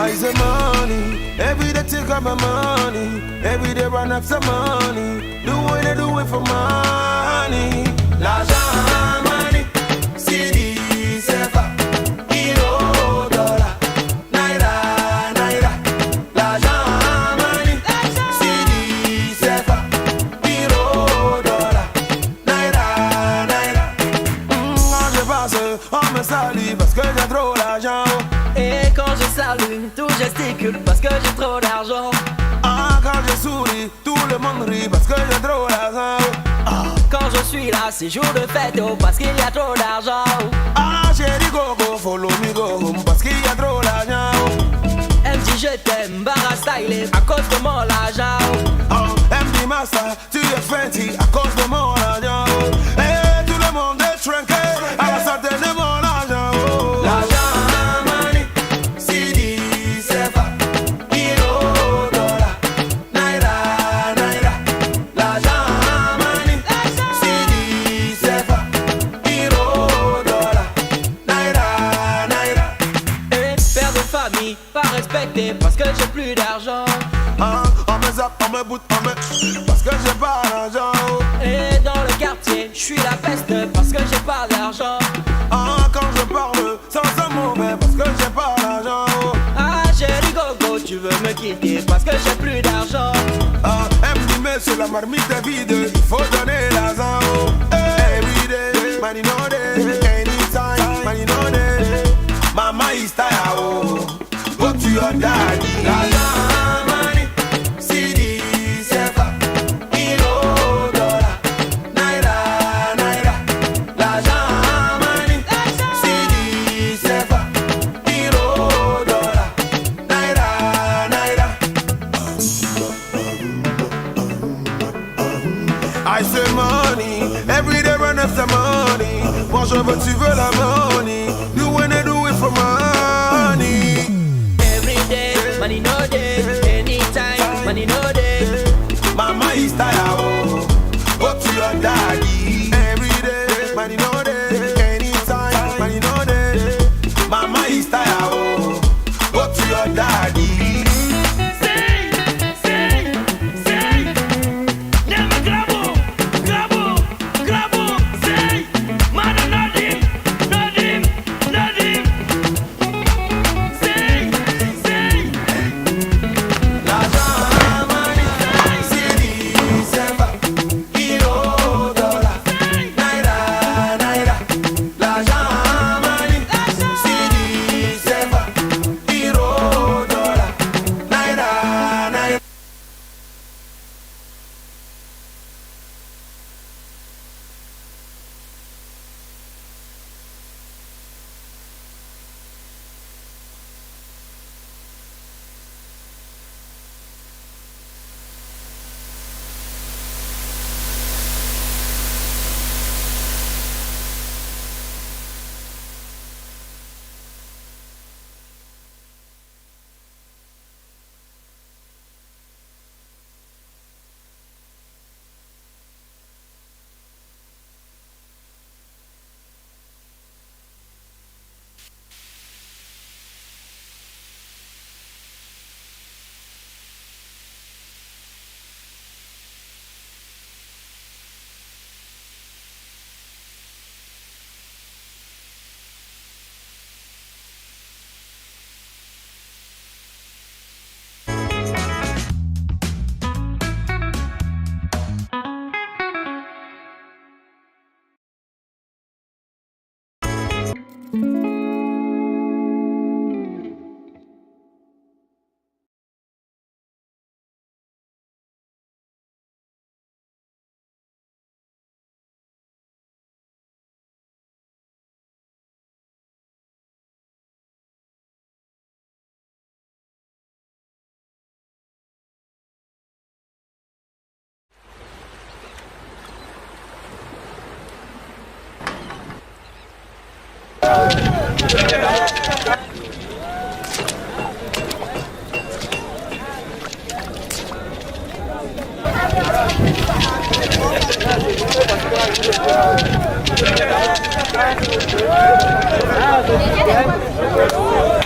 I say money, every day take up my money, every day run after money, do what I do it for money. L'argent, money, CD, CFA, euro, dollar, naira, naira. L'argent, money, CD, CFA, euro, dollar, naira, naira. Quand je passe, on me salue parce que j'ai trop d'argent. Et quand je salue, tout gesticule parce que j'ai trop d'argent. Ah, quand je souris, tout le monde rit parce que j'ai trop d'argent. Ah, quand je suis là, c'est jour de fête oh, parce qu'il y a trop d'argent. Ah, chérie Gogo, follow me go home parce qu'il y a trop d'argent. Elle me dit je t'aime, Barra style à cause de mon argent. Oh, elle me dit Massa, tu es fancy à cause de mon argent. Et tout le monde est trinqué à la santé de mon argent. L'argent. Pas respecté parce que j'ai plus d'argent. Ah, on me zappe, on me boot, on me... parce que j'ai pas d'argent. Et dans le quartier, je suis la peste parce que j'ai pas d'argent. Ah, quand je parle, ça sent mauvais parce que j'ai pas d'argent. Ah, chérie Gogo, tu veux me quitter parce que j'ai plus d'argent. Ah, elle me dit mais c'est la marmite est vide, il faut donner l'argent. Every day, money no day, anytime, money no day. Mama is tired, oh. Go to your daddy. L'argent, money, CD, CFA, euro, dollar, naira, naira. L'argent, money, CD, CFA, euro, dollar, naira, naira. I say money, every day run after money. Moi je veux, tu veux la money. You wanna do it for money. Every day, money no day. Anytime, money no day. Mama is tired, oh. Go to your daddy. Every day, money no day. Anytime, money no day. Mama is tired, oh. Go to your daddy.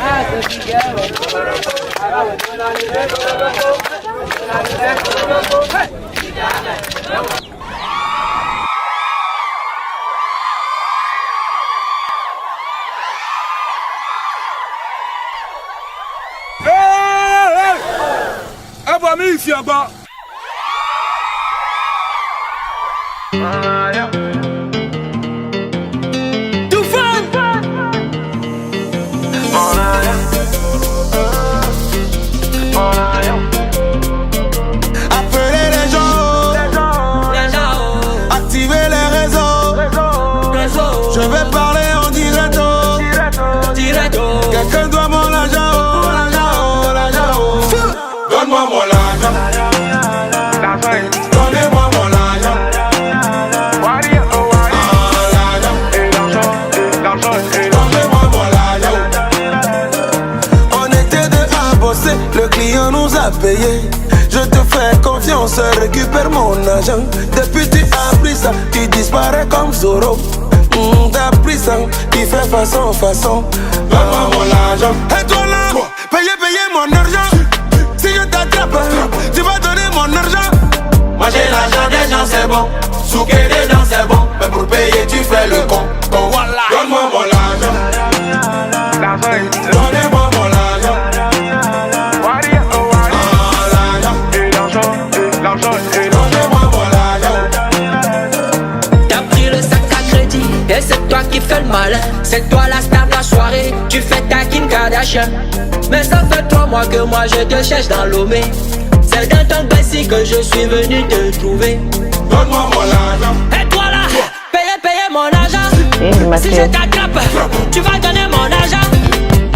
Ah, Famille ici en bas. Tout fun. Appelez les gens, activez les réseaux. Je vais parler en direct. Quelqu'un doit mon argent. Donne-moi mon argent. Donnez-moi mon argent. Donnez-moi mon argent. On était deux à bosser, le client nous a payé. Je te fais confiance, récupère mon argent. Depuis tu as pris ça, tu disparais comme Zoro. T'as pris ça, tu fais façon. Donne-moi mon argent. Et toi là, payez mon argent. Si je t'attrape, tu vas donner mon argent. Moi j'ai l'argent des gens, c'est bon. Souquer des gens, c'est bon. Mais pour payer, tu fais le con. Voilà. Donne-moi mon argent. Donnez-moi mon argent. Donnez-moi mon argent. T'as pris le sac à crédit et c'est toi qui fais le malin. C'est toi la star de la soirée. Tu fais ta Kim Kardashian. Mais ça fait 3 mois que moi je te cherche dans l'Omé. C'est dans ton baissi que je suis venu te trouver. Donne-moi mon argent. Et toi là, payez mon argent. Si je t'attrape, tu vas donner mon argent.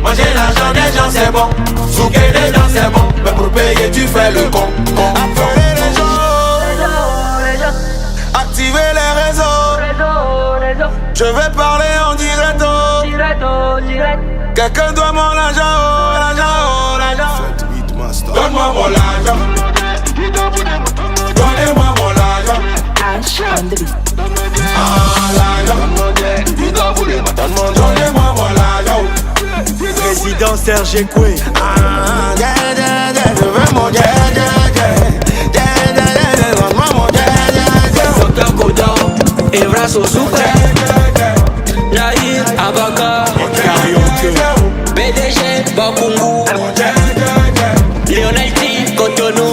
Moi j'ai l'argent des gens, c'est bon. Souquer des gens, c'est bon. Mais pour payer, tu fais le con. Appelez les gens. Activez les réseaux. Je vais parler en direct. Quelqu'un doit mon argent. Donne-moi mon argent. Donnez-moi mon argent. Donnez-moi mon argent. Président Serge Ekwe. Je veux mon donne-moi mon Docteur Godon, Evra Sosuke, Nahir Abaka, PDG Bakungu, Lionel T. Cotonou.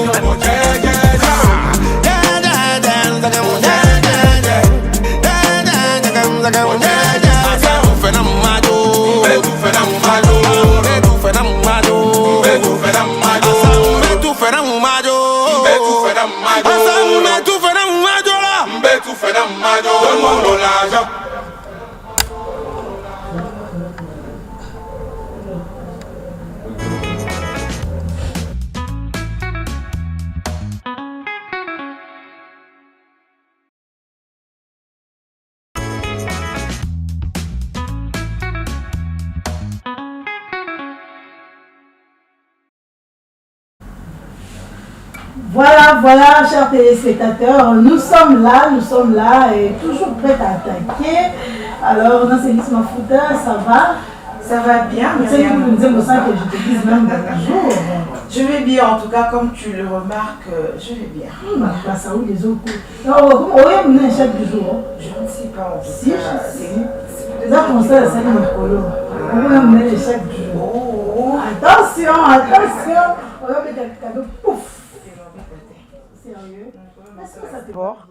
Donne-moi mon argent. Voilà, chers téléspectateurs, nous sommes là et toujours prêts à attaquer. Alors, dans ces Mafuta, ça va? Ça va bien, que je te dise même bonjour. Je vais bien, en tout cas, comme tu le remarques, je vais bien. Ça où les autres comment chaque jour? Je ne sais pas, en tout Si, cas. c'est ça qu'on sait, c'est mon colo. On va mener chaque jour. Attention, on va mettre un cadeau, pouf. Sérieux? Est-ce que ça te porte?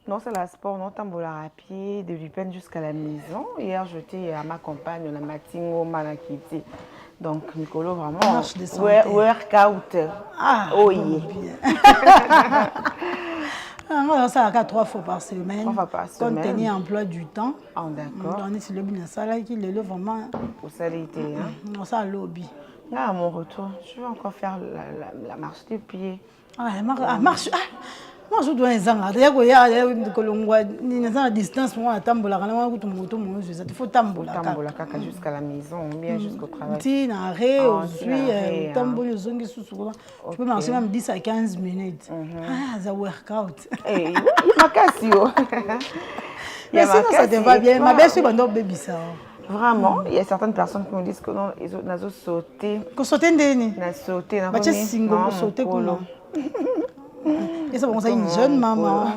Non, c'est la sport, non, tambola à pied, de Lupin jusqu'à la maison. Hier, j'étais à ma compagne, on a Matingo Malakiti. Donc, Nicolo, vraiment, workout. Ah, oh yeah. Moi, ça va 3 fois par semaine. 3 fois par semaine. Compte tenu emploi du temps. Ah, d'accord. On est sur le bien ça qui le vraiment. Au salité, hein? Non, ça lobby. Là, à mon retour, je vais encore faire la marche des pieds. Ah, marche. Moi, je dois être là. Il y a une distance pour moi. Il faut tambola jusqu'à la maison, bien jusqu'au travail. Tu peux marcher même 10 à 15 minutes. Ah, c'est un workout. Il m'a cassé. Mais sinon, ça te va bien. Ma belle, c'est un baby ça. Vraiment, il y a certaines personnes qui me disent que non, ils ont sauté. Que sauter ndeni? Na sauté, na bah tu single sauter comment? Et ça bon ça une jeune maman.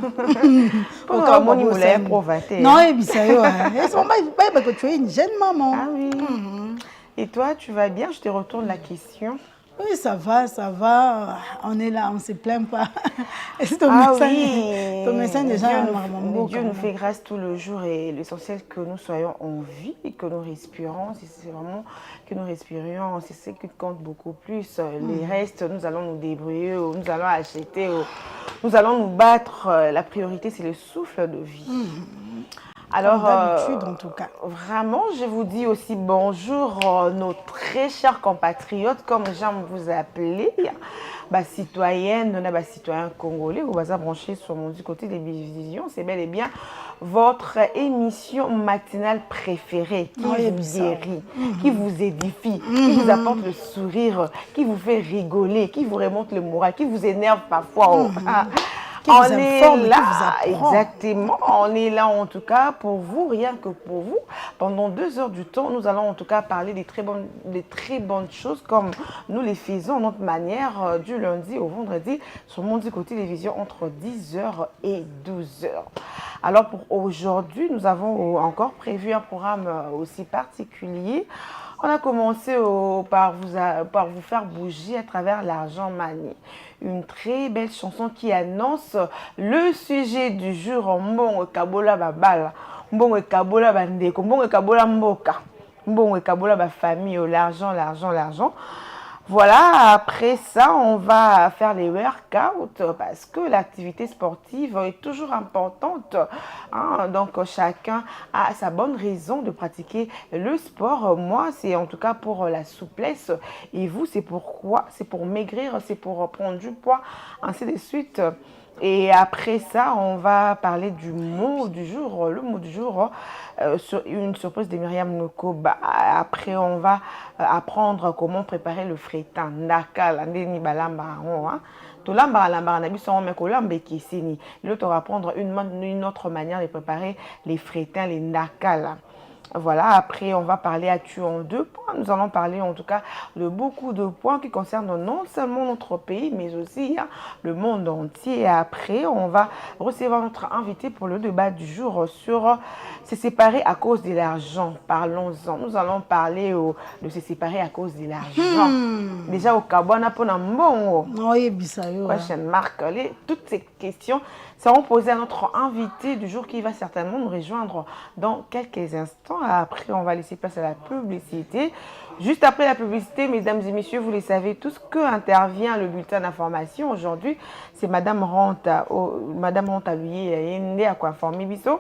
Pour comment ni voulait provater. Non, et bien ça yo. Et ça bah que tu es une jeune maman. Ah oui. Et toi, tu vas bien? Je te retourne la question. Oui, ça va. On est là, on ne se plaint pas. Ton médecin déjà, Dieu nous fait grâce tout le jour et l'essentiel que nous soyons en vie et que nous respirons. C'est vraiment que nous respirions, c'est ce qui compte beaucoup plus. Les restes, nous allons nous débrouiller, nous allons acheter, nous allons nous battre. La priorité, c'est le souffle de vie. Alors, d'habitude en tout cas. Vraiment, je vous dis aussi bonjour nos très chers compatriotes, comme j'aime vous appeler, citoyennes, citoyens congolais, vous allez brancher sur mon côté des visions, c'est bel et bien votre émission matinale préférée qui vous guérit, qui vous édifie, qui vous apporte le sourire, qui vous fait rigoler, qui vous remonte le moral, qui vous énerve parfois. On est là, exactement, on est là en tout cas pour vous, rien que pour vous. Pendant 2 heures du temps, nous allons en tout cas parler des très bonnes choses comme nous les faisons, notre manière, du lundi au vendredi sur Mondico Télévision entre 10h et 12h. Alors pour aujourd'hui, nous avons encore prévu un programme aussi particulier. On a commencé par vous faire bouger à travers l'argent Mani. Une très belle chanson qui annonce le sujet du jour. Mbongo kabola babala, mbongo kabola bandeko, mbongo kabola mboka, mbongo kabola ba famille, l'argent. Voilà, après ça, on va faire les workouts parce que l'activité sportive est toujours importante. Donc, chacun a sa bonne raison de pratiquer le sport. Moi, c'est en tout cas pour la souplesse. Et vous, c'est pourquoi? C'est pour maigrir, c'est pour prendre du poids, ainsi de suite. Et après ça, on va parler du mot du jour. Le mot du jour, sur une surprise de Myriam Noko. Après, on va apprendre comment préparer le frétin. Nakala, ndeni balamba, tolamba lamba na biso mais kolambe kisini. L'autre va apprendre une autre manière de préparer les frétins, les nakala. Voilà, après on va parler à tu en 2 points. Nous allons parler en tout cas de beaucoup de points qui concernent non seulement notre pays, mais aussi le monde entier. Et après, on va recevoir notre invité pour le débat du jour sur se séparer à cause de l'argent. Parlons-en. Nous allons parler de se séparer à cause de l'argent. Déjà au Kabana pour Nambongo. Prochaine marque. Toutes ces questions seront posées à notre invité du jour qui va certainement nous rejoindre dans quelques instants. Après, on va laisser place à la publicité. Juste après la publicité, mesdames et messieurs, vous le savez tous que intervient le bulletin d'information. Aujourd'hui, c'est Madame Ranta. Madame Ranta, lui, elle est à quoi informer Bisso.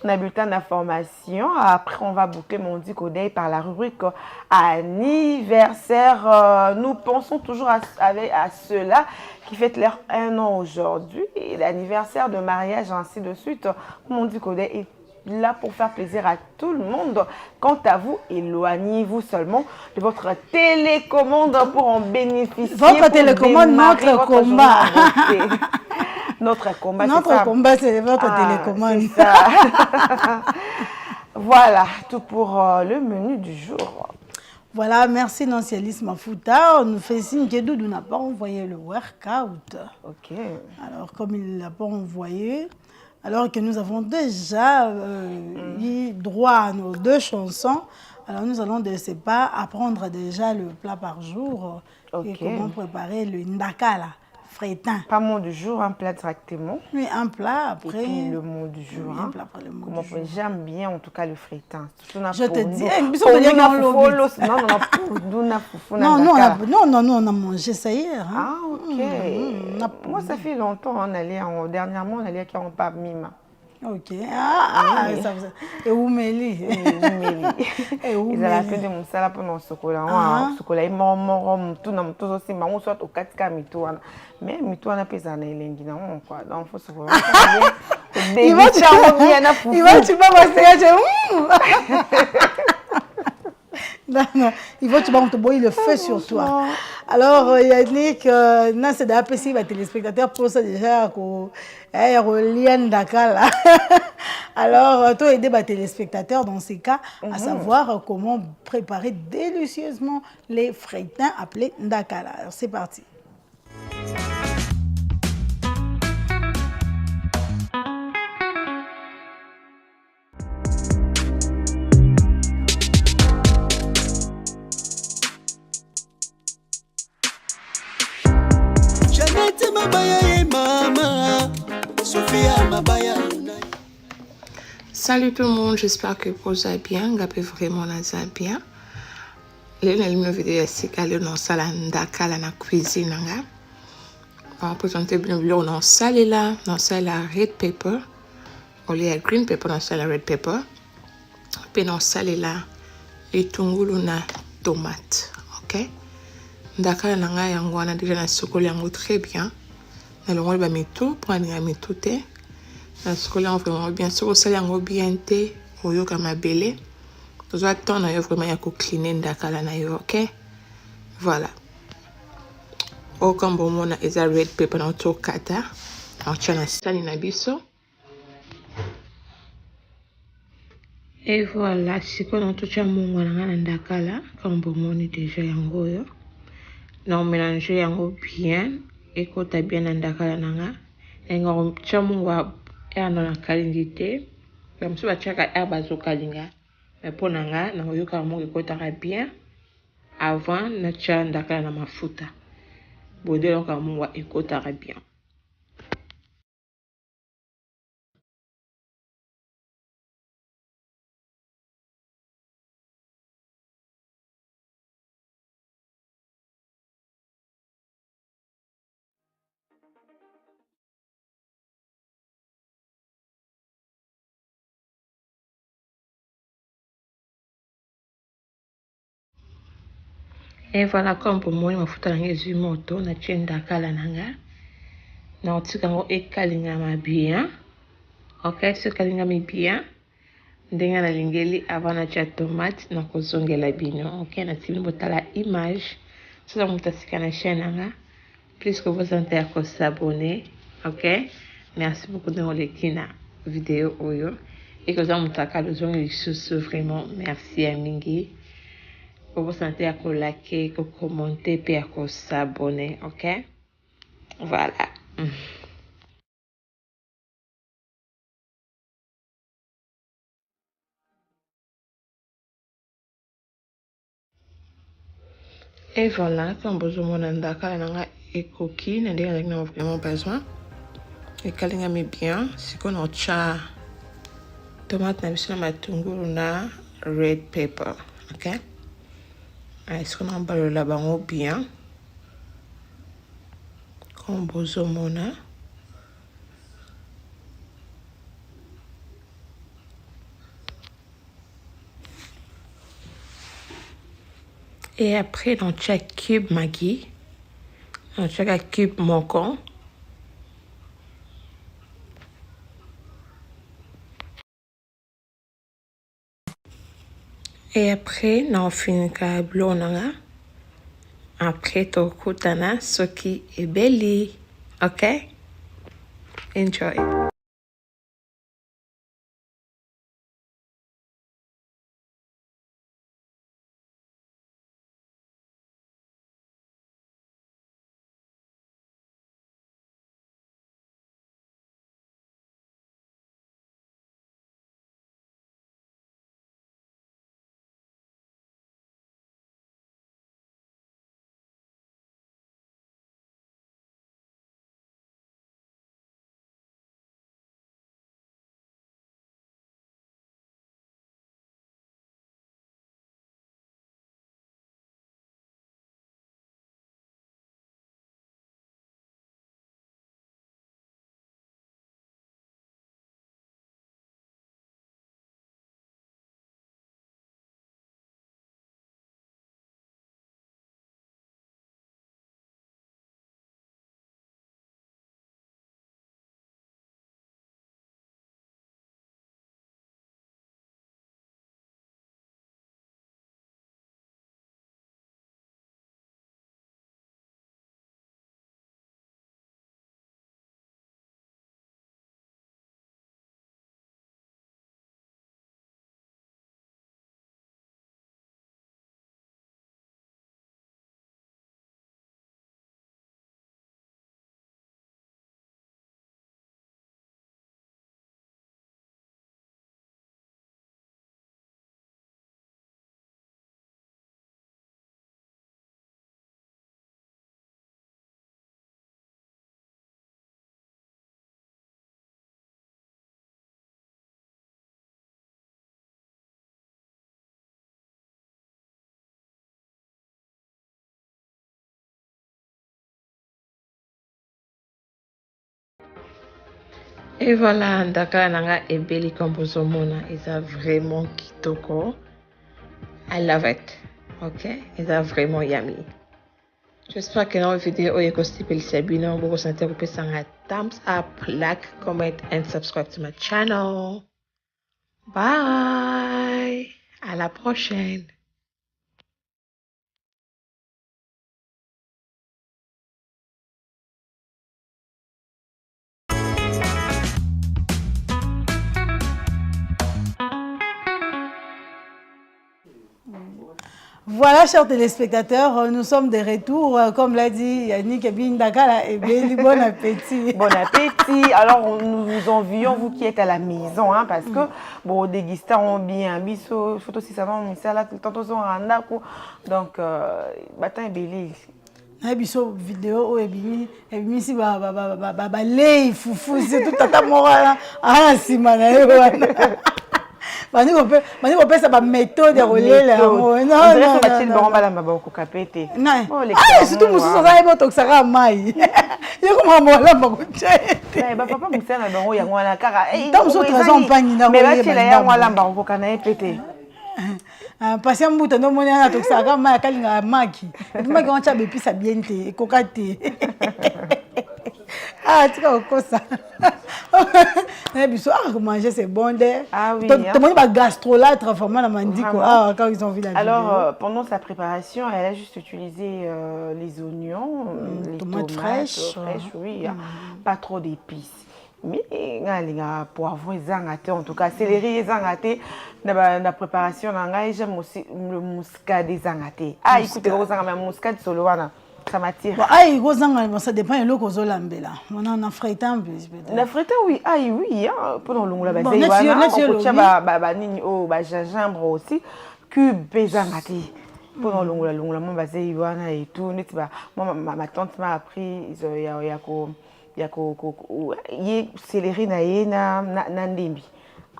On a bulletin d'information. Après, on va boucler Mondico Day par la rubrique anniversaire. Nous pensons toujours à ceux-là qui fêtent leur 1 an aujourd'hui. Et l'anniversaire de mariage, ainsi de suite. Mondico Day est là pour faire plaisir à tout le monde. Quant à vous, éloignez-vous seulement de votre télécommande pour en bénéficier. Votre télécommande, notre combat. Notre combat, c'est votre télécommande. C'est ça. Voilà, tout pour le menu du jour. Voilà, merci Nancialis Mafuta. On nous fait signe que Doudou n'a pas envoyé le workout. Ok. Alors, comme il ne l'a pas envoyé, alors que nous avons déjà eu droit à nos 2 chansons, alors nous allons de ce pas apprendre déjà le plat par jour et comment préparer le ndakala. Frétin. Pas mot du jour, un plat directement. Oui, un plat après. Et puis le mot du jour. Oui, un plat après le mot comment du jour. J'aime bien en tout cas le frétin. Je te dis, non, on a mangé ça hier. Hein? Ah, ok. Moi, ça fait longtemps, dernièrement, on allait à Karampa Mima. Ok. Et Oumeli. Ils avaient fait des moussala pendant ce chocolat. Ce chocolat est mort, tout n'a pas aussi, mais on soit au 4K mitouana. Mais mitouana pèse en élengi, non, quoi. Donc, il faut se voir. Il va, tu vas passer il faut que tu te le feu sur toi. Alors, Yannick, c'est d'APC, les téléspectateurs pour ça déjà, Liane Dakar. Alors, toi, aider les téléspectateurs dans ces cas à savoir comment préparer délicieusement les feuilletins appelés ndakala. Alors, c'est parti. Salut tout le monde, j'espère que vous allez bien, que vraiment vous allez bien. Une vidéo c'est qu'elle dans salle ndakala na cuisine nga. On va présenter bien dans salle là, dans salle red pepper. On a green pepper dans salle red pepper. Puis dans salle là, les tungulu na tomate, OK? Ndakala nga yango on a déjà na sokoli yango très bien. Na le ba mitu, prendre ya mitu te. Na sokoli yango vraiment bien, soko sali yango bien te, oyoka mabele. Vous attendre yo vraiment ya ko cleaner ndakala na yo, OK? Voilà. O kambo mona eza red pepper na to kata. On tient sali na biso. Et voilà, siko na to tcha mungo na ndakala, kambo moni déjà yango yo. Na on mélange yango bien, ekota bien na ndakala nanga. Engo tcha mungo ya na kalingi te. Comme ça tchaka herba zo kalinga. Mais pour nanga na yoka mungo ekota bien avant na tcha ndakala na mafuta. Bodé donc mungo ekota bien. Et voilà comme pour moi mafuta nanga ezui moto na tcha ndakala nanga. Na otika ngo ekalinga bien. OK, ce kalinga bien. Ndenge na lingeli avant na tcha tomate na kozongela bino. OK, na tibini botala image. Soza mutasika na chaîne nanga. Plus que vous sentez à s'abonner. OK? Merci beaucoup de l'écouter la vidéo oyo. Et que vous avez mutaka le zongi lisusu vraiment merci à mingi. Pour vous sentez à liker, à commenter puis à s'abonner. OK? Voilà. Et voilà, comme vous avez ndakala nanga ekoki, na ndenge na vraiment besoin. Et kalinga mi bien, si qu'on a tcha tomate na biso na matungulu na red pepper, OK? Est-ce qu'on a balola bango bien? Comme vous mona. Et après dans chaque cube Maggi, dans chaque cube moko. Et après na ofinika blonanga. Après tokutana soki ebeli. OK? Enjoy. Et voilà, ndaka nanga ebeli kombozomona, ils ont vraiment kitoko. I love it. Ok? Ils ont vraiment yummy. J'espère que dans la vidéo, vous vous sentez un thumbs up, like, comment and subscribe to my channel. Bye! À la prochaine! Voilà, chers téléspectateurs, nous sommes de retour. Comme l'a dit Yannick Bindakala, et bien, bon appétit. Bon appétit. Alors, nous vous envions, vous qui êtes à la maison, hein, parce que, bon, dégustons bien, biso, photo si ça va, on ça là, tantôt on a un coup. Donc, bâton et belé. Na biso vidéo et bimi si lei fufu c'est tout tata mora ah si mana Mani ko pesa ba méthode ya kolela non non ba bon balamba ba ko kapete ah surtout mususu za ebo toksaka mai yeko mama balamba ko tete ba papa musana bango yango wana kaka ta mususu trazo mpangi na ko mais ba tela yango balamba ko kana epete pasi mbuta ndo moni ana toksaka mai akalinga maki maki on cha bepisa bien te ekoka te ah tika okosa na biso ah manger c'est bon de ah oui tout monde ba gastrolâtre vraiment na mandiko ah quand ils ont vu la vidéo. Alors pendant sa préparation elle a juste utilisé les oignons les tomates fraîches oui pas trop d'épices mais ngalinga poivron ezangate en tout cas céleri ezangate na préparation na ngai j'aime aussi le muscade ezangate ah écoutez kozanga muscade solo wana ça m'attire. Bon, aïe, ça dépend de l'eau lambela. On a un freitan peut-être. La freitan oui, aïe oui, hein, pendant long la base. Bon, ba gingembre aussi, cube bezangati. Pendant long la mon base wana et tout, net ba ma tante m'a appris ya ko céleri na yena na ndembi.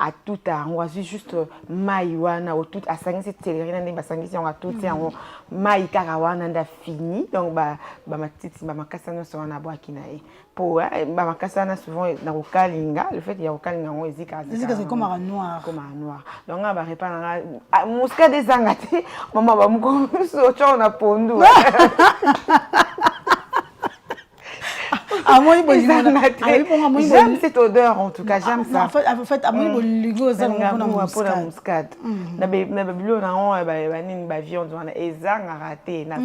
À tout à on va juste maïwana au tout à 5 cette céleri na ndemba 5 on a tout en maï karawana nda fini donc ba matiti ba makasa no so na bwa kinae pour ba makasa na souvent na okalinga le fait il y a okalinga on ezika c'est comme un noir donc ba repa na muska des angati maman ba muko so chona pondu j'aime cette odeur en tout cas, j'aime ça. En fait, à moi, pour la muscade. Na bilo na on ba viande wana ezanga raté na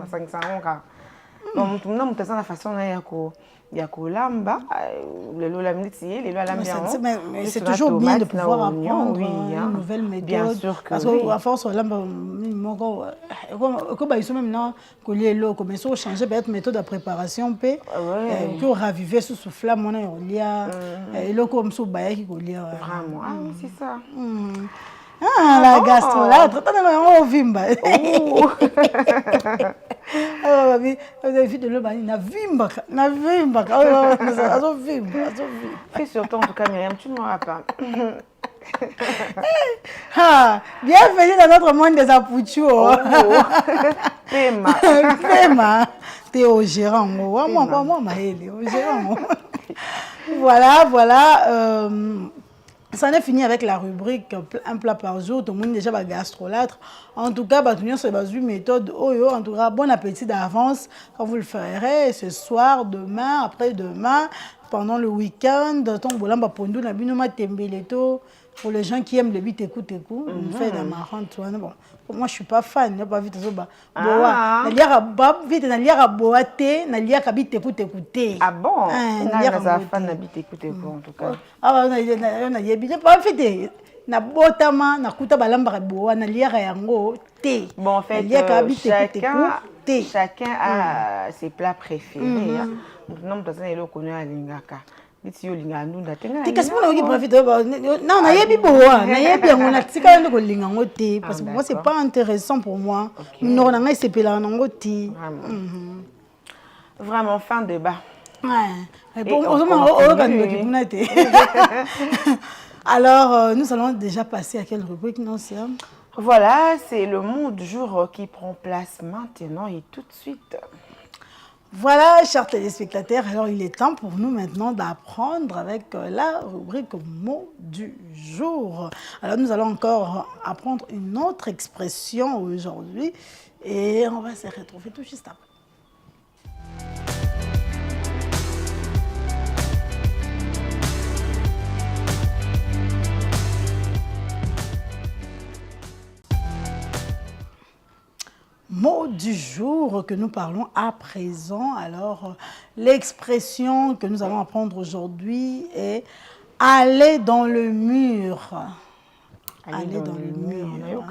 500 ka. Donc tout le monde la façon ya ko lamba le lo la minute le lo la mais c'est toujours bien de pouvoir apprendre une nouvelle méthode bien sûr que parce que à force lamba moko ko ba iso même non ko lielo ko mais so changer peut-être méthode de préparation pe pour raviver sous souffle mon lia et le comme so ba ki ko lia vraiment ah c'est ça ah la gastrolâtre on vimba ah babi vite de le bani na vimba azo vimba fais surtout en tout cas Myriam tu me rappelles ah bienvenue dans notre monde des apuchos Pema t'es au gérant moi maheli au gérant voilà ça en est fini avec la rubrique un plat par jour. Tout le monde déjà va gastrolâtre. En tout cas, c'est une méthode. En tout cas, bon appétit d'avance quand vous le ferez ce soir, demain, après-demain, pendant le week-end. Pour les gens qui aiment le bit écoute, on fait des marrants. Bon, moi, je ne suis pas fan. Je pas vite ah bon? Je suis fan de bit écoute en tout cas. Ah, na botama na kuta balamba boa na liaka yango te. Bon en fait chacun a ses plats préférés. Non, parce que les gens connaissent lingaka. Ti yolinga ndunda tenga. Ti kasi mona oki profite non na yebi boa na yebi yango na tika ndo ko linga ngote parce que moi c'est pas intéressant pour moi. Non na ngai sepela na ngoti. Vraiment fin débat. Ouais. Alors nous allons déjà passer à quelle rubrique non c'est voilà, c'est le mot du jour qui prend place maintenant et tout de suite. Voilà, chers téléspectateurs, alors il est temps pour nous maintenant d'apprendre avec la rubrique mots du jour. Alors nous allons encore apprendre une autre expression aujourd'hui et on va se retrouver tout juste après. Mot du jour que nous parlons à présent. Alors, l'expression que nous allons apprendre aujourd'hui est « aller dans le mur ». Aller dans le mur.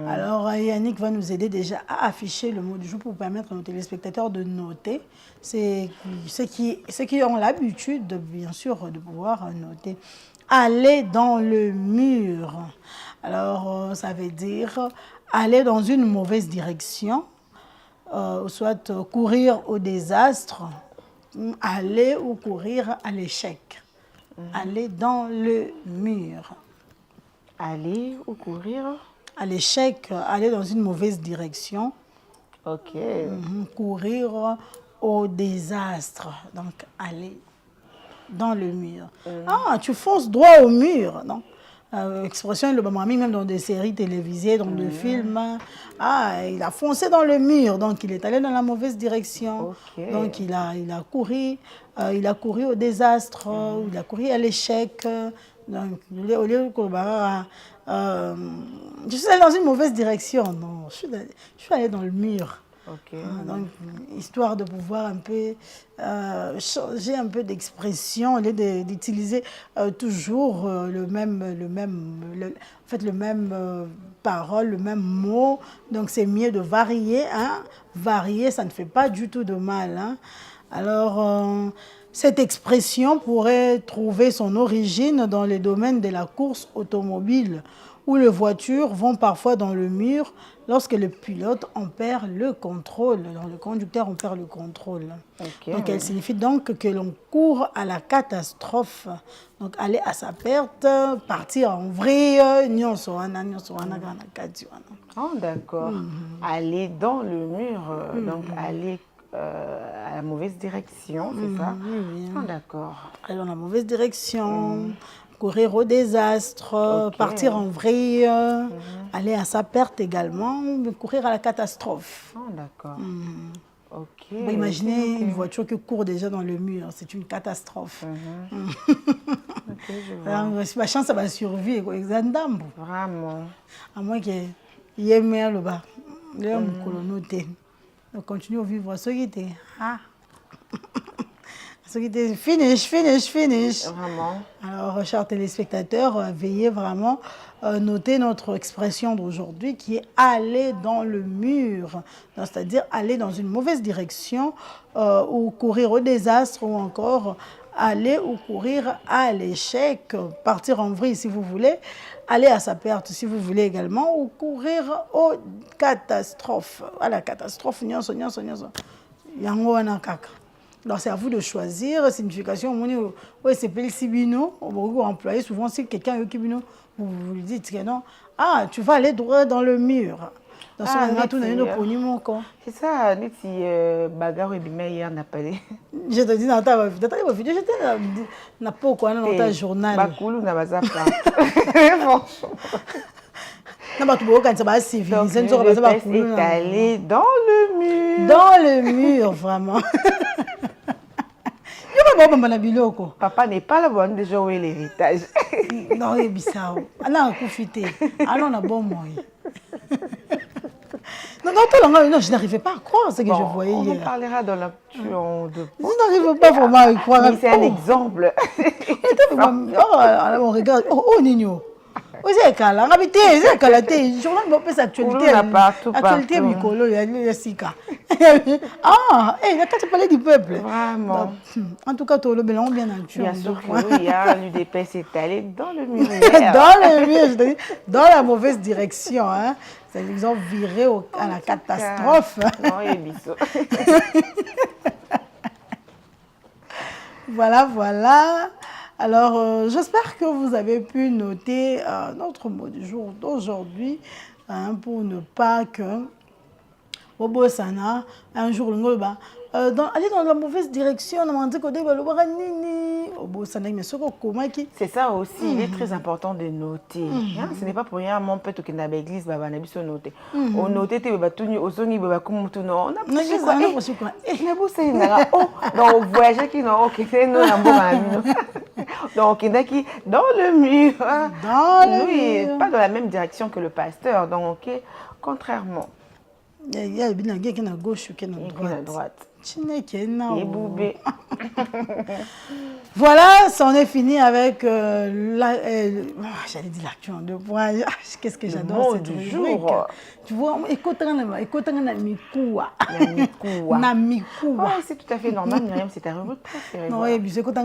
Alors, Yannick va nous aider déjà à afficher le mot du jour pour permettre à nos téléspectateurs de noter. C'est ceux qui ont l'habitude, bien sûr, de pouvoir noter. Aller dans le mur. Alors, ça veut dire aller dans une mauvaise direction, soit courir au désastre, aller ou courir à l'échec. Aller dans le mur. Aller ou courir à l'échec, aller dans une mauvaise direction. Ok. Courir au désastre. Donc, aller dans le mur. Ah, tu fonces droit au mur, non? Expression le mamie même dans des séries télévisées, dans des films. Ah, il a foncé dans le mur, donc il est allé dans la mauvaise direction. Donc il a couru au désastre, il a couru à l'échec. Donc au lieu de je suis allée dans une mauvaise direction, non, je suis allée dans le mur. Donc, histoire de pouvoir un peu changer un peu d'expression, au lieu d'utiliser toujours le même parole, le même mot. Donc, c'est mieux de varier. Hein? Varier, ça ne fait pas du tout de mal. Hein? Alors, cette expression pourrait trouver son origine dans les domaines de la course automobile, où les voitures vont parfois dans le mur lorsque le pilote en perd le contrôle, le conducteur en perd le contrôle. Donc elle signifie donc que l'on court à la catastrophe, donc aller à sa perte, partir en vrille, oh d'accord, aller dans le mur, donc aller à la mauvaise direction, c'est ça? Oh d'accord. Aller dans la mauvaise direction. Courir au désastre, partir en vrille, aller à sa perte également, courir à la catastrophe. Oh, d'accord. Imaginez une voiture qui court déjà dans le mur, c'est une catastrophe. Alors, si ma chance, ça va survivre. Vraiment. À moins qu'il y ait mer là-bas. Donc, continue à vivre ce qui était. Finish. Vraiment. Alors, chers téléspectateurs, veillez vraiment noter notre expression d'aujourd'hui qui est aller dans le mur, c'est-à-dire aller dans une mauvaise direction ou courir au désastre ou encore aller ou courir à l'échec, partir en vrille si vous voulez, aller à sa perte si vous voulez également ou courir aux catastrophes. À la catastrophe, yango wana kaka. Alors, c'est à vous de choisir. Signification, oui, c'est Sibino. Vous employez souvent, si quelqu'un qui vous lui dites que non, ah, tu vas aller droit dans le mur. Dans ce moment, c'est ça, Neti Bagarre et Bimé, on a parlé. Je te dis, dans ta vidéo, je n'ai pas quoi dans ta journal. Bakoulou n'a pas ça. Non, mais tu peux quand ça va civiliser, tu est allé dans le mur. Dans le mur, vraiment. Papa n'est pas là pour déjà jouer l'héritage. Non, il est bizarre. Alors, on a profité. Alors, on a bon moyen. Non, je n'arrivais pas à croire ce que je voyais hier. On parlera dans l'option de... Je n'arrive pas vraiment à y croire. C'est un exemple. On regarde. Oh, Nino. Vous êtes là, habité, vous êtes là, le journal me fait actualité. Actualité, Mikolo, il y a Sika. Ah, il y a qu'à parler du peuple. Vraiment. En tout cas, tout le blanc bien naturel. Bien sûr que il y a l'UDP s'est allé dans le mur. Dans le mur, je te dis, dans la mauvaise direction. Hein. Ils ont viré à la catastrophe. Non, il est bissot. Voilà. Alors, j'espère que vous avez pu noter notre mot du jour d'aujourd'hui pour ne pas que Bobo Sana, un jour, aller dans la mauvaise direction, on m'a dit que c'est ça aussi, il est très important de noter. Ce n'est pas pour rien, mon père qui est dans l'église, on a noté. On notait, on a donc, voyager qui n'ont aucun donc, il y en a qui dans le mur. Pas dans la même direction que le pasteur. Donc, contrairement. Il y a qui est à gauche ou qui est à droite. Voilà, c'en est fini avec j'allais dire l'actu en 2 points. Qu'est-ce que j'adore cette rubrique. Tu vois, écoute c'est tout à fait normal, Myriam, c'est ta rubrique préférée. Non, et puis écoute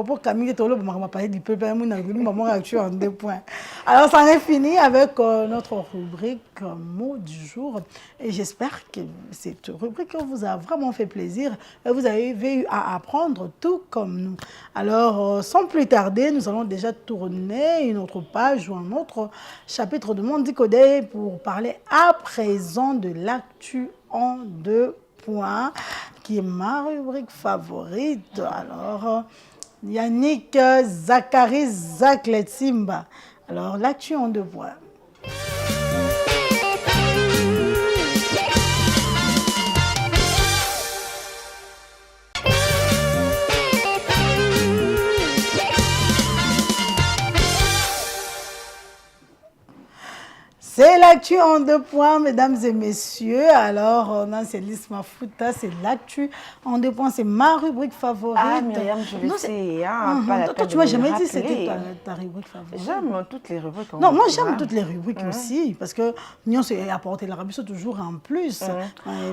pour Camille Tolo, on va parler du peuple, maman actu en 2 points. Alors, c'en est fini avec notre rubrique mot du jour. Et j'espère que cette rubrique vous a vraiment fait plaisir et vous avez eu à apprendre tout comme nous. Alors, sans plus tarder, nous allons déjà tourner une autre page ou un autre chapitre de Monde Codé pour parler à présent de l'actu en 2 points, qui est ma rubrique favorite. Alors, Yannick Zachary Zakletsimba. Alors, l'actu en 2 points. C'est l'actu en 2 points, mesdames et messieurs. Alors, c'est Lisma Fouta, c'est l'actu en 2 points. C'est ma rubrique favorite. Ah, Myriam, je le sais. Toi, tu m'as jamais dit que c'était ta rubrique favorite. J'aime toutes les rubriques. Non, moi, j'aime toutes les rubriques aussi. Parce que nous, c'est apporter la rabisse toujours en plus.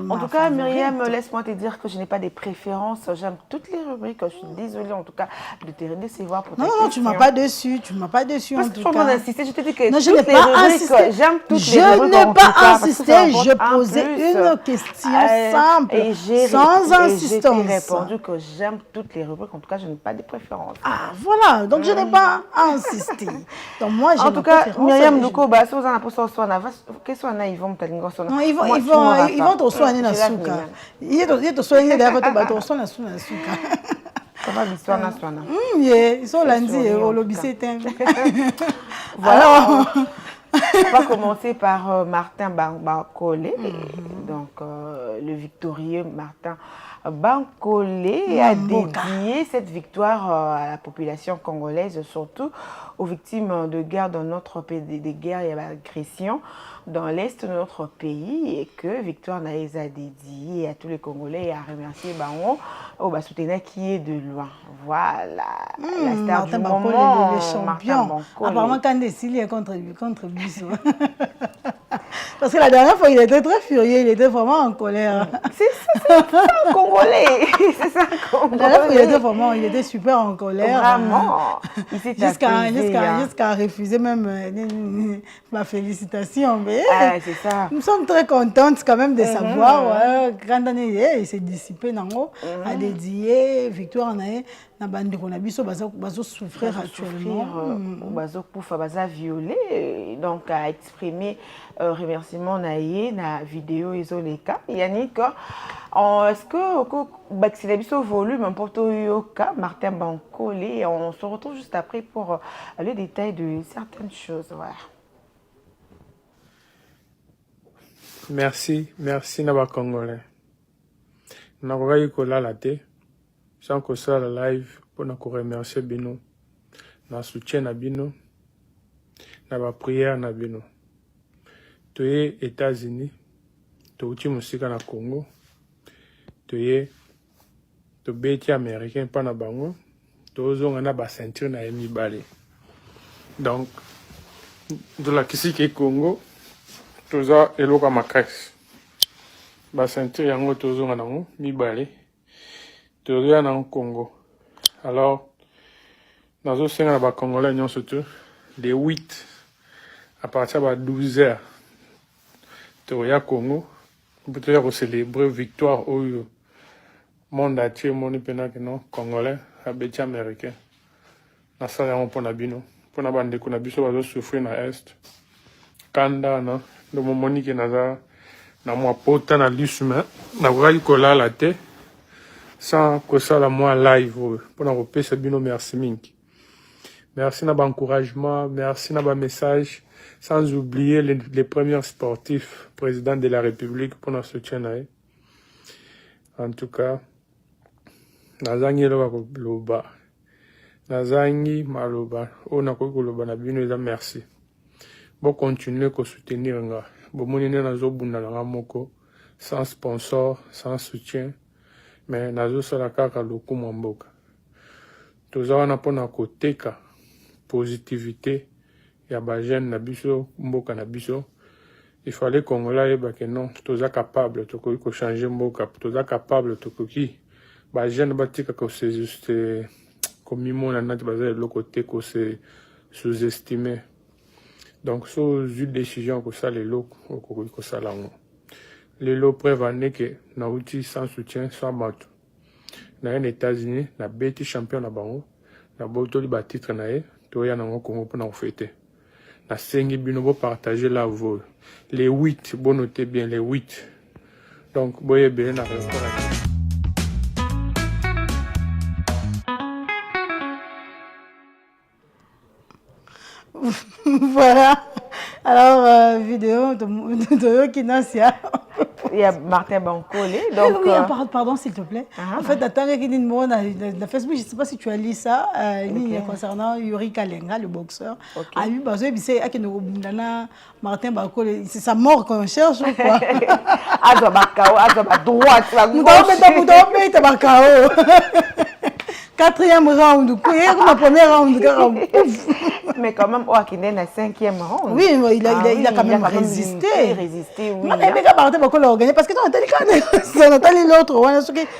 En tout cas, Myriam, laisse-moi te dire que je n'ai pas des préférences. J'aime toutes les rubriques. Je suis désolée, en tout cas, de te décevoir pour ta question. Non, tu ne m'as pas déçu. Tu ne m'as pas déçu, en tout cas. Parce que insister, je te dis que non, je n'ai pas insisté. Je n'ai pas insisté, je posais une question simple, sans insistance. J'ai répondu que j'aime toutes les rubriques, en tout cas, je n'ai pas de préférence. Ah, voilà, donc je n'ai pas insisté. Donc moi, j'ai en tout cas, Myriam Duko, si vous en avez pour ça, qu'est-ce qu'on a, ils vont me non, ils vont te soigner dans le souk. Ils vont te soigner dans le souk. Comment l'histoire n'a pas? Ils sont lundi au lobby. Voilà. On va commencer par Martin Bancolé. Donc, le victorieux Martin Bancolé a dédié cette victoire à la population congolaise, surtout aux victimes de guerre dans notre pays, des guerres et d'agressions dans l'est de notre pays, et que Victoire Naïs a dédié à tous les Congolais et à remercier Baron au soutenir qui est de loin. Voilà, la star Martin du Bancolé, moment, le champion. Apparemment, quand Dessili est contre Bissou. Parce que la dernière fois, il était très furieux, il était vraiment en colère. C'est ça, un Congolais. C'est ça, un Congolais. La dernière fois, il était super en colère. Vraiment. Jusqu'à refuser même ma félicitation. Mais c'est ça. Nous sommes très contentes quand même de savoir grande année, il s'est dissipé à dédier Victoire Naïs. Na bande qu'on a biso bazo souffrir actuellement, bazo poufa baza violé, donc à exprimer remerciement naïe na vidéo isoleka Yannick. Est-ce que c'est la biso volume importe yoka Martin Bancolé, on se retrouve juste après pour le détail de certaines choses. Voilà. Merci Naba Congolais. Nakoka kola la te. Sans que ça la live pour nous remercier bino na soutien na bino na ba prière na bino toye États-Unis to uti musika na Congo toye to beti américain pa na bango to zonga na ba ceinture na mibale donc de la kisiki Congo toza eloka makasi ba ceinture yango to zonga nango mibale Théorie en Congo. Alors, dans le Sénat, les Congolais, surtout, les 8 à partir de 12 heures, Théorie Congo, pour célébrer la victoire au monde entier, mon Congolais, à Béti américain. Dans ça, on pour Nabino. Pour la bande de Nabiso, on va souffrir dans l'Est. Kanda, le moment qui est dans na mwa pota na lisu me nakokaki kolala te sans kosala mwa live oyo mpona kopesa bino merci mingi. Merci na encouragement, merci na message, sans oublier les premiers sportifs, président de la République pour notre soutien. En tout cas, nazangi loba, nazangi maloba, on a loba na bino eza merci. Bon continuer ko soutenir nga, bon monene nazo bunda nga moko, sans sponsor, sans soutien, mais nazo sala kaka loku mboka. Toza wana pona koteka positivité ya ba jeune na biso mboka na biso. Il fallait Congolais yeba que non toza capable tokoki ko changer mboka, toza capable tokoki ba jeune batika ko se juste comme mona nati bazali loko te ko se sous-estimer. Donc so une décision ko ça les loko okoki ko sala ngo. Les lo preuve que na uti sans soutien sans bateau. Na les États-Unis na beti champion na bango na botoli ba titre na e toya nango Congo pour nous fêter. Na sengi bino bo partager la vol. Les 8, bon notez bien les 8. Donc boye bien na rapport. Voilà. Alors vidéo de Kinasia. Il y a Martin Bankole. Donc, oui, pardon, s'il te plaît. En fait, attends, il y a une Facebook, je ne sais pas si tu as lu ça, concernant Yuri Kalenga, le boxeur. A eu besoin de Martin Bankole. C'est sa mort qu'on cherche ou quoi? Quatrième round, ma première round. Mais quand même, Oakine na 5e round. Oui, il a quand même résisté. Oui. Parce que on a tali l'autre.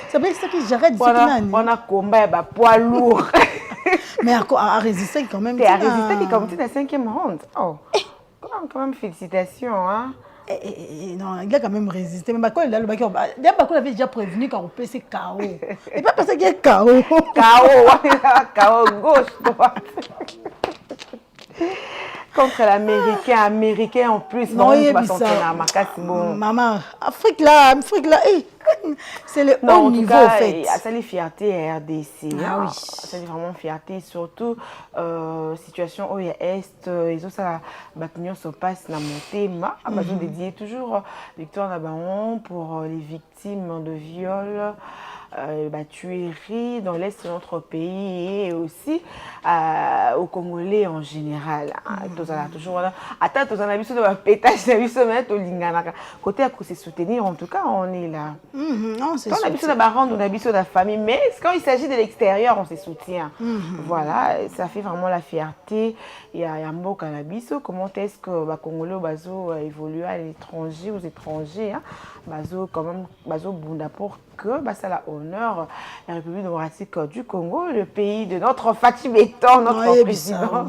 C'est vrai que c'est qui j'arrête. On a combat poids lourd. Mais a résisté quand même. Il a résisté comme tu na 5e round. Oh, quand même félicitations, hein. Non, il a quand même résisté. Mais Bako, il avait déjà prévenu qu'on peut c'est KO. Et pas parce qu'il y a KO. KO gauche, droite. Contre l'américain en plus. Non, il y a ça. Maman, Afrique là, c'est le haut niveau en fait. Ça les fierté RDC. Ah oui. Ça les vraiment fierté, surtout situation au Est. Ils ont ça, l'opinion se passe dans mon thème. Ils ont dédié toujours victoire Nabaron pour les victimes de viol. Tuerie dans l'est de notre pays et aussi aux Congolais en général. Toujours attends, tous en habitude de pétage, côté à se soutenir, en tout cas, on est là. Quand on a habitude de rendre, on a habitude de la famille, mais quand il s'agit de l'extérieur, on se soutient. Voilà, ça fait vraiment la fierté. Il y a un mot cannabiso. Comment est-ce que les Congolais bazo évoluent à l'étranger, aux étrangers, bazo quand même bazo bunda pour que ça la honneur la République démocratique du Congo, le pays de notre Fatou Béton, notre président.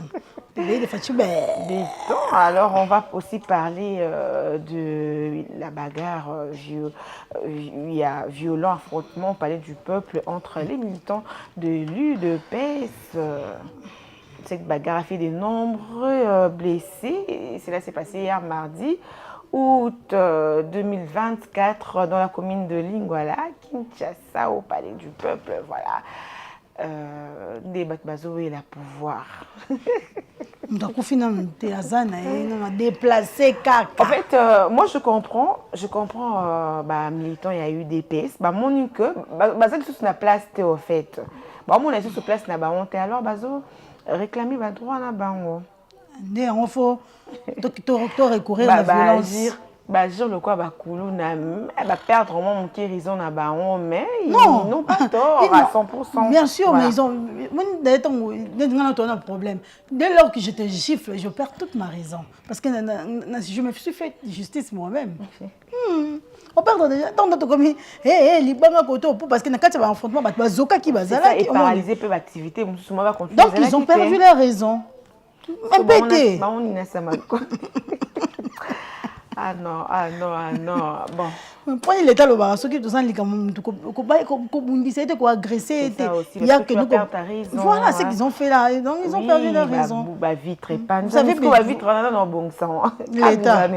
Le pays de Fatou Béton. Alors on va aussi parler de la bagarre, il y a violent affrontement au palais du peuple entre les militants de l'UDPS. Cette bagarre a fait de nombreux blessés. Cela s'est passé hier mardi août 2024 dans la commune de Lingwala, Kinshasa, au palais du peuple. Voilà. Des Batbazo et la pouvoir. En fait, moi je comprends, militant, il y a eu des PS. Mon unique, c'est sur la place, au fait. Mon est sur place, alors, Bazo, réclamer le droit à la bango. Il faut recourir à la violence. Agir le quoi perdre vraiment mon raison na mais ils n'ont pas tort à 100%. Bien sûr, voilà. Mais ils ont un problème. Dès lors que je te gifle, je perds toute ma raison parce que je me suis fait justice moi-même. On perd déjà tant de comme parce que quand tu vas affrontement bazoka qui bazala et paralyser peu l'activité donc ils ont perdu leur raison. Impété. Ah non. Bon. Prenez l'état le bar, ceux qui te sentent comme agresser, il y a que nous. Voilà ce qu'ils ont fait là, donc ils ont perdu leur raison. Vitre pas. Vous savez que la vitre dans bon sang. L'état.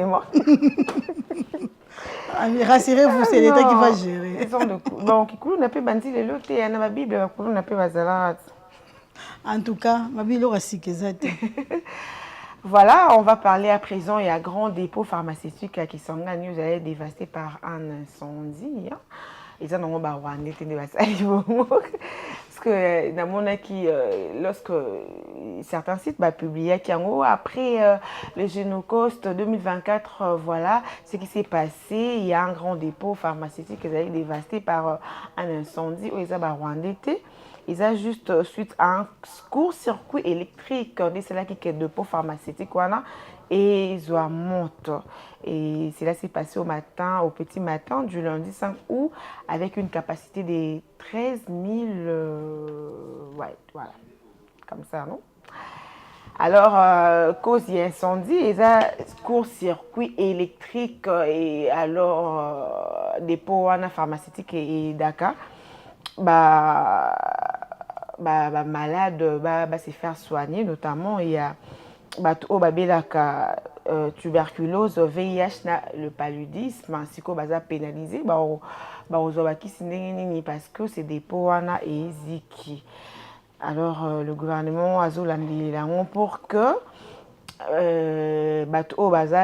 Rassurez-vous, c'est l'État qui va gérer. Bon, Kikulu n'a pas bandi les lots, et la Bible, Kikulu n'a pas bazala. En tout cas, ma Bible aura si que ça. Voilà, on va parler à présent. Il y a un grand dépôt pharmaceutique qui sont dévasté par un incendie. Ils ont Rwandais parce que dans mon qui lorsque certains sites publiaient après le Génocost 2024, voilà ce qui s'est passé. Il y a un grand dépôt pharmaceutique qui a été dévasté par un incendie où ils ont Rwandais. Ils ont juste suite à un court-circuit électrique, c'est là qui est dépôt pharmaceutique et ils ont monté. Et cela s'est passé au petit matin du lundi 5 août avec une capacité de 13 000, ouais, voilà, comme ça, non? Alors, cause d'incendie, il y a un court-circuit électrique et alors dépôt pharmaceutique et Dakar. Malade se faire soigner, notamment il y a tuberculose, VIH, le paludisme, ainsi que pénalisé parce que c'est des poana et ziki. Alors le gouvernement a pour que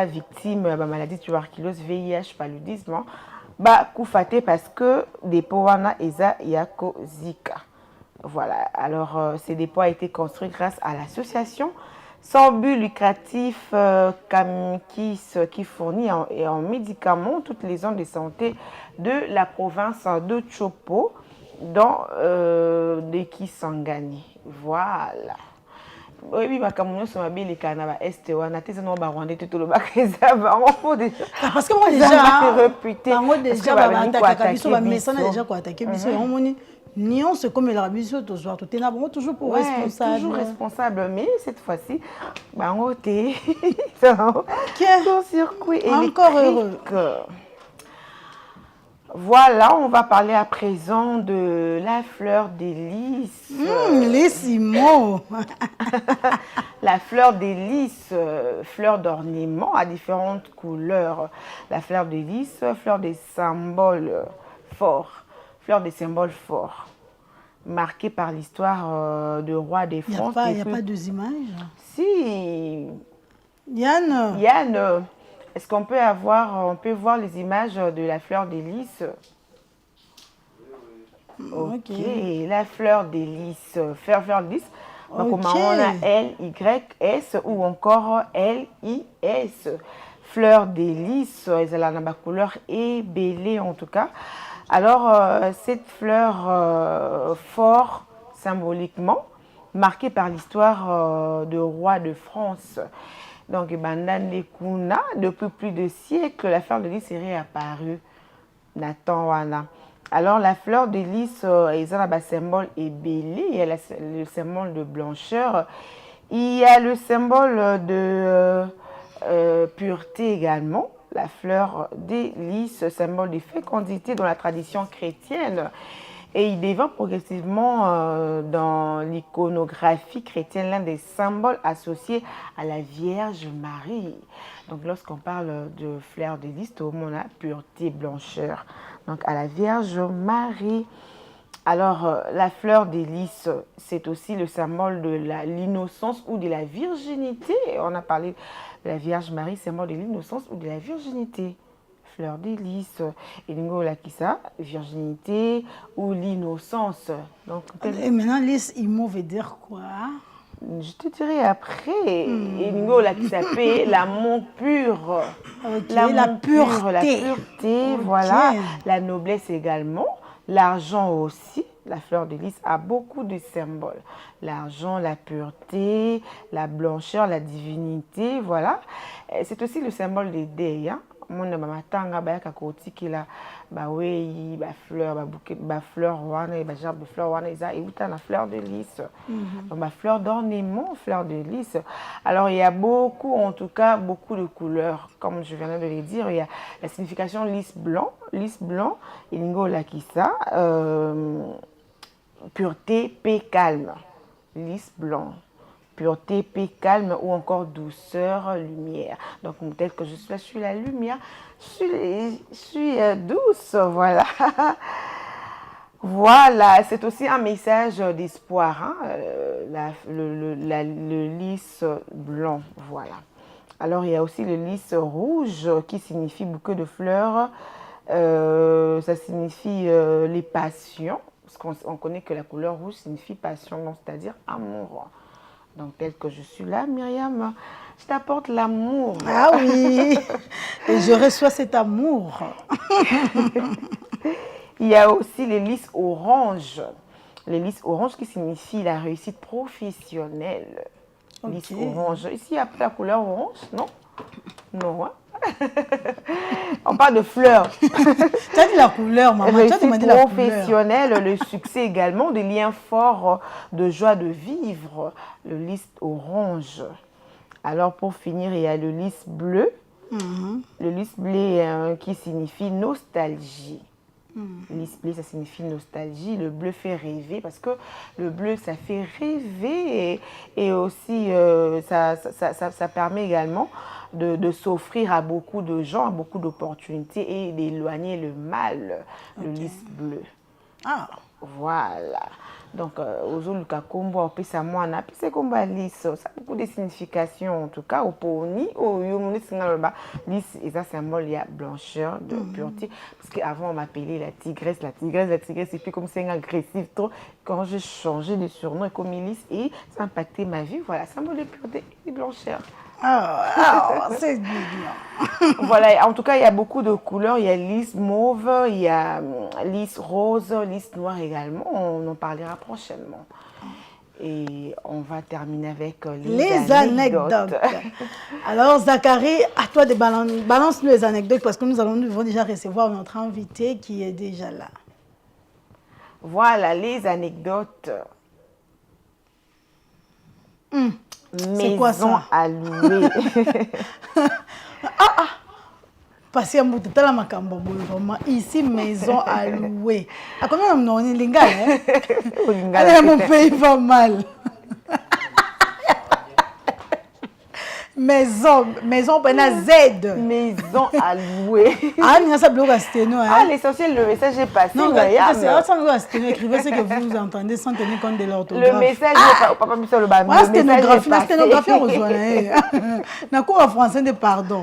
victime de maladie tuberculose, VIH, paludisme koufate parce que des poana eza yako zika. Voilà, alors ces dépôts a été construit grâce à l'association sans but lucratif Kamikis qui fournit en médicaments toutes les zones de santé de la province de Chopo dans des Kisangani. Voilà. Oui, parce que moi je parce que moi déjà réputé comme la biso toujours pour responsable. Toujours responsable, mais cette fois-ci, circuit encore heureux. Voilà, on va parler à présent de la fleur des lys. Laissez-moi. La fleur des lys, fleur d'ornement à différentes couleurs. La fleur des lys, fleur des symboles forts. Fleur des symboles forts. Marquée par l'histoire de roi des France. Il n'y a pas deux images? Si. Yann. Est-ce qu'on peut voir les images de la fleur des lys? Ok, la fleur des lys. Fleur des lys. Donc, comment on a L-Y-S ou encore L-I-S. Fleur des lys, elle a la couleur ébélée en tout cas. Alors, cette fleur fort symboliquement, marquée par l'histoire de roi de France. Donc, depuis plus de siècles, la fleur de lys est réapparue. Alors, la fleur de lys, il y a le symbole ébélé, il y a le symbole de blancheur, il y a le symbole de pureté également. La fleur des lys, symbole de fécondité dans la tradition chrétienne. Et il devient progressivement dans l'iconographie chrétienne l'un des symboles associés à la Vierge Marie. Donc lorsqu'on parle de fleur de lys, on a pureté, blancheur. Donc à la Vierge Marie. Alors la fleur de lys, c'est aussi le symbole de l'innocence ou de la virginité. On a parlé de la Vierge Marie, symbole de l'innocence ou de la virginité. Fleur des lys, virginité ou l'innocence. Donc, et maintenant, lys, il veut dire quoi? Je te dirai après. Qui s'appelle l'amour pur. La pureté. La pureté, voilà. La noblesse également. L'argent aussi. La fleur de lys a beaucoup de symboles. L'argent, la pureté, la blancheur, la divinité, voilà. C'est aussi le symbole des deuils. Mon mamatanga bayaka kotikila fleur bouquet fleur wana gerbe de fleur wana isa et la fleur de lys. Fleur d'ornement, fleur de lys. Alors il y a beaucoup, en tout cas beaucoup de couleurs comme je viens de le dire. Il y a la signification lys blanc, ilingo lakisa, pureté, paix, calme. Lys blanc, pureté, paix, calme ou encore douceur, lumière. Donc, tel que je suis la lumière, je suis douce, voilà. Voilà, c'est aussi un message d'espoir, hein, le lys blanc, voilà. Alors, il y a aussi le lys rouge qui signifie bouquet de fleurs. Ça signifie les passions, parce qu'on connaît que la couleur rouge signifie passion, c'est-à-dire amour. Donc, tel que je suis là, Myriam, je t'apporte l'amour. Ah oui, et je reçois cet amour. Il y a aussi les lys orange. Les lys orange qui signifie la réussite professionnelle. Okay. Lys orange. Ici, il y a la couleur orange, non? Non, hein? On parle de fleurs. Tu as dit la couleur, maman. Réussite professionnelle, le succès également, des liens forts de joie de vivre. Le lys orange. Alors, pour finir, il y a le lys bleu. Le lys bleu qui signifie nostalgie. Lys bleu, ça signifie nostalgie. Le bleu fait rêver parce que le bleu, ça fait rêver et aussi ça permet également de s'offrir à beaucoup de gens, à beaucoup d'opportunités et d'éloigner le mal, le lys bleu. Ah, voilà. Donc, Ozoluka Kombo, on peut savoir, c'est comme lys, ça a beaucoup de significations en tout cas. Au poni, au yomoni, lys, et ça symbole, il y a blancheur, de pureté. Parce qu'avant, on m'appelait la tigresse, et puis comme c'est agressif trop, quand j'ai changé de surnom et comme lys, et ça a impacté ma vie, voilà, symbole de pureté et de blancheur. C'est mignon. Voilà, en tout cas, il y a beaucoup de couleurs. Il y a lys mauve, il y a lys rose, lys noir également. On en parlera prochainement. Et on va terminer avec les anecdotes. Alors, Zachary, à toi de balance-nous les anecdotes parce que nous devons déjà recevoir notre invité qui est déjà là. Voilà, les anecdotes. C'est quoi ça? À louer. Parce qu'il y a beaucoup de makambo vraiment ici maison à louer. À combien on a lingala? Mon pays va mal. Maison pena Z. Maison à louer. Ah, il y a ça bloc à sténo. Ah, l'essentiel, le message est passé. Non, c'est ça bloc à sténo. Écrivez ce que vous entendez sans tenir compte de l'orthographe. Le message est passé. Papa, le bas. La sténographie, on reçoit. Na cour en français de pardon.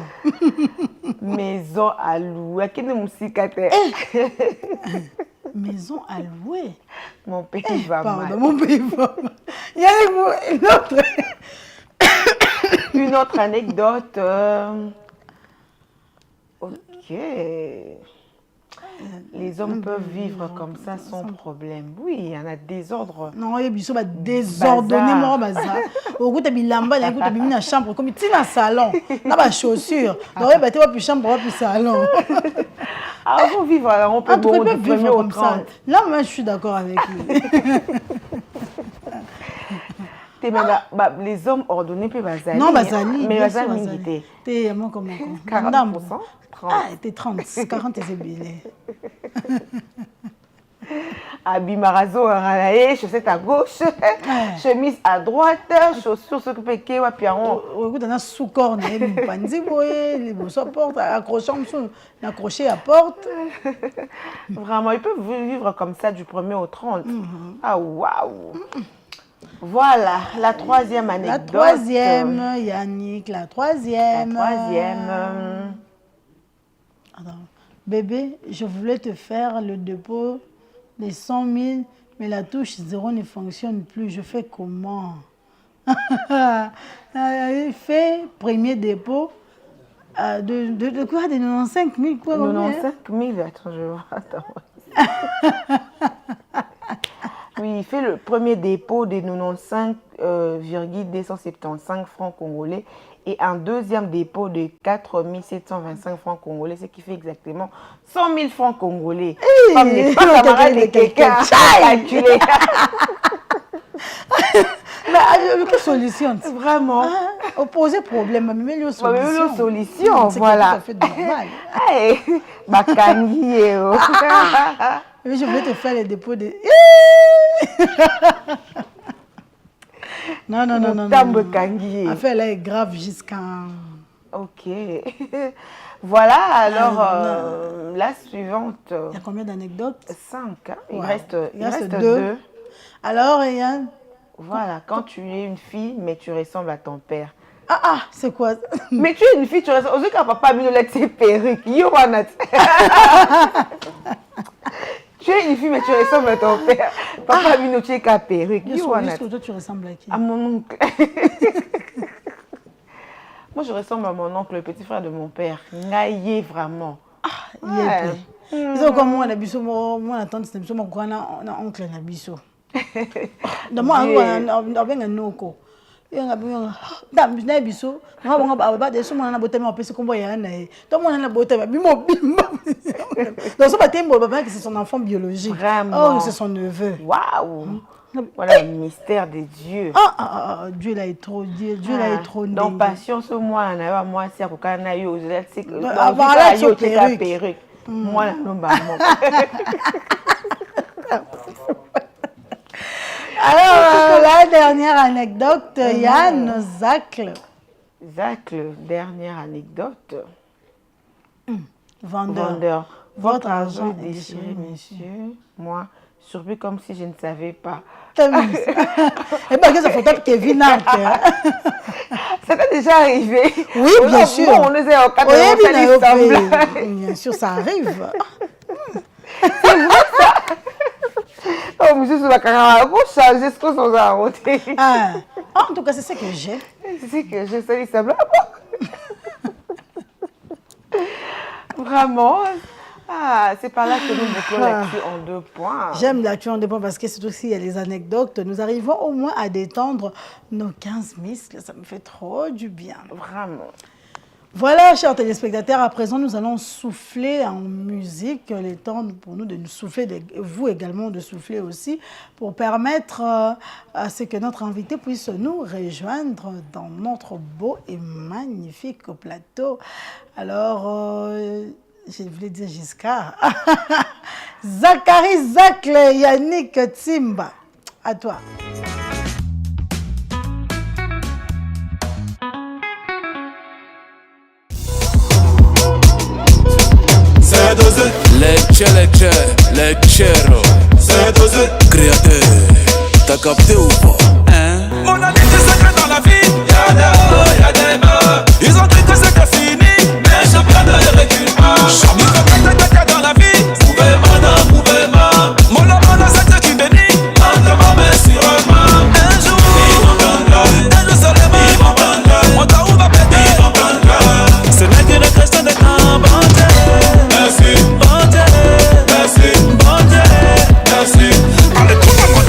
Maison à louer. Qui ne musique à terre? Maison à louer. Mon pays va mal. Pardon, mon pays va mal. Il y a une autre. Une autre anecdote. Ok. Les hommes peuvent vivre comme ça sans problème. Oui, il y en a des ordres. Non, il y a des désordonnés. Au goût de bilamba, il y a une chambre comme il y a un salon. Il y a des chaussures. Donc, il y a une chambre, il y a un salon. Alors, on vivre, alors on peut vivre comme ça. Là, moi, je suis d'accord avec lui. Les hommes ordonnés peuvent bazali. Non, bazali. Mais bazali, t'es moi comme 40%. 30. Ah, t'es 30, 40 c'est bilé. Abimarazo, chaussette à gauche, chemise à droite, chaussures s'occuper de quoi, puis on. Écoute, on a sous-corps, les bosses à porte, accroché à porte. Vraiment, ils peuvent vivre comme ça du 1er au 30. Ah, waouh! Voilà, la troisième anecdote. La troisième, Yannick, la troisième. Attends. Bébé, je voulais te faire le dépôt des 100 000, mais la touche 0 ne fonctionne plus. Je fais comment? Il fait premier dépôt de quoi? De 95 000 quoi? 95 000, attends, je vois. Oui, il fait le premier dépôt des 95,275 francs congolais et un deuxième dépôt de 4 725 francs congolais, ce qui fait exactement 100 000 francs congolais. Comme n'est pas camarade de quelqu'un, calculé. Mais quelle solution? Vraiment. Opposer problème, mais mieux solution. Solution, voilà. C'est tout à fait normal. Bakani. Je voulais te faire le dépôt de... Non. Tambo Kangi. L'affaire là est grave jusqu'à... Ok. Voilà, alors la suivante. Il y a combien d'anecdotes? 5. Hein? Wow. Il reste 2. Alors, Yann? Voilà, quand tu es une fille, mais tu ressembles à ton père. Ah, c'est quoi? Mais tu es une fille, tu ressembles... Aujourd'hui, quand papa a mis ses perruques, tu es une fille, mais tu ressembles à ton père. Papa a mis ses perruques. Juste que toi, tu ressembles à qui? À mon oncle. Moi, je ressemble à mon oncle, le petit frère de mon père. Ngaïe, vraiment. Ils ont comme moi, moi, tante, c'est mon oncle, Nabiso. De moi, on a un noko. Il y a un biso. On a des sommes en beauté, mais on peut se combattre. Tout le monde a la beauté, mais bimbo. Dans ce matin, c'est son enfant biologique. Vraiment. Oh, c'est son neveu. Waouh! Voilà le mystère de Dieu. Dieu là est trop Dieu là est trop dans patience moi c'est à kokana yo c'est voilà yo perruque moi non ba alors la dernière anecdote Yann Zacle, dernière anecdote. Vendeur. Votre argent est déchiré, monsieur. Moi, surpris comme si je ne savais pas. Et bien, que ça faut pas Kevin Hart. Ça t'est déjà arrivé? Oui, bien sûr. On nous est en 80. Bien sûr, ça arrive. C'est vrai ça? Oh, monsieur, c'est la caméra. Vous changez ce qu'on s'en a raconté. En tout cas, c'est ce que j'ai. C'est ce que j'ai, ça dit ça. Vraiment. C'est par là que nous mettons l'actu en 2 points. J'aime l'actu en 2 points parce que surtout s'il y a les anecdotes, nous arrivons au moins à détendre nos 15 muscles. Ça me fait trop du bien. Vraiment. Voilà, chers téléspectateurs, à présent, nous allons souffler en musique. Il est temps pour nous de nous souffler, vous également de souffler aussi, pour permettre à ce que notre invité puisse nous rejoindre dans notre beau et magnifique plateau. Alors... je voulais dire Giscard. Zachary Zacle, Yannick Timba. À toi. C'est dosé. Lecchero. C'est dosé. Créateur. T'as capté ou pas? Mon ami, tu sais que dans la vie, y'a des hauts, y'a des bas. Ils ont dit que c'était fini, mais champion ne recule pas. Il faut que dans la vie, prouvez-moi. Mon amour, c'est que tu bénis, entre-moi, mais sûrement. Un jour, seulement, mon temps va péter. Ce n'est qu'une question de temps, bon Dieu. Merci, Bon Dieu. merci, Bon Dieu. merci. Allez, tout le monde.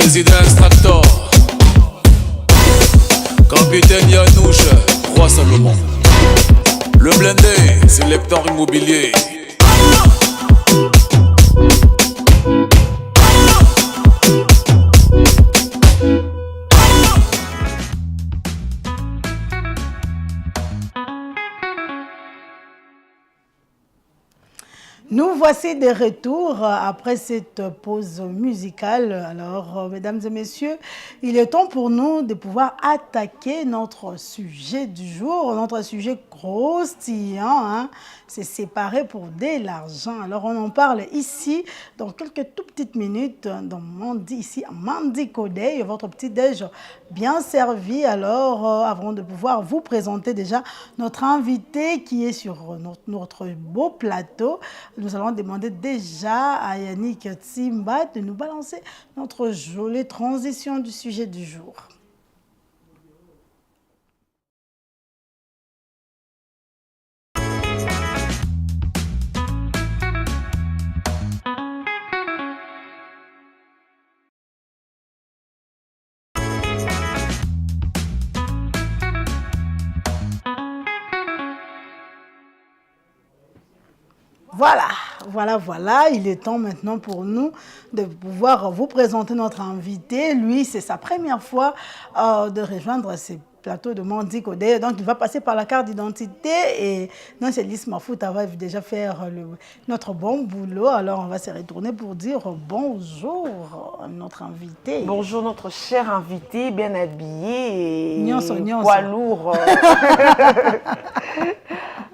Residence Tractor, Capitaine Yanouche, Roi Salomon. Le blindé, c'est Leptor Immobilier. Nous voici de retour après cette pause musicale. Alors, mesdames et messieurs, il est temps pour nous de pouvoir attaquer notre sujet du jour, notre sujet croustillant, hein. C'est séparé pour de l'argent. Alors, on en parle ici dans quelques tout petites minutes dans Mandi, ici à Mandi Kodé, votre petit déj bien servi. Alors, avant de pouvoir vous présenter déjà notre invité qui est sur notre beau plateau, nous allons demander déjà à Yannick Tsimba de nous balancer notre jolie transition du sujet du jour. Voilà, il est temps maintenant pour nous de pouvoir vous présenter notre invité. Lui, c'est sa première fois de rejoindre ces plateaux de Mandi Kodé. Donc, il va passer par la carte d'identité et Nancelis Mafouta va déjà faire notre bon boulot. Alors, on va se retourner pour dire bonjour à notre invité. Bonjour notre cher invité, bien habillé et Nyonso. poids lourd.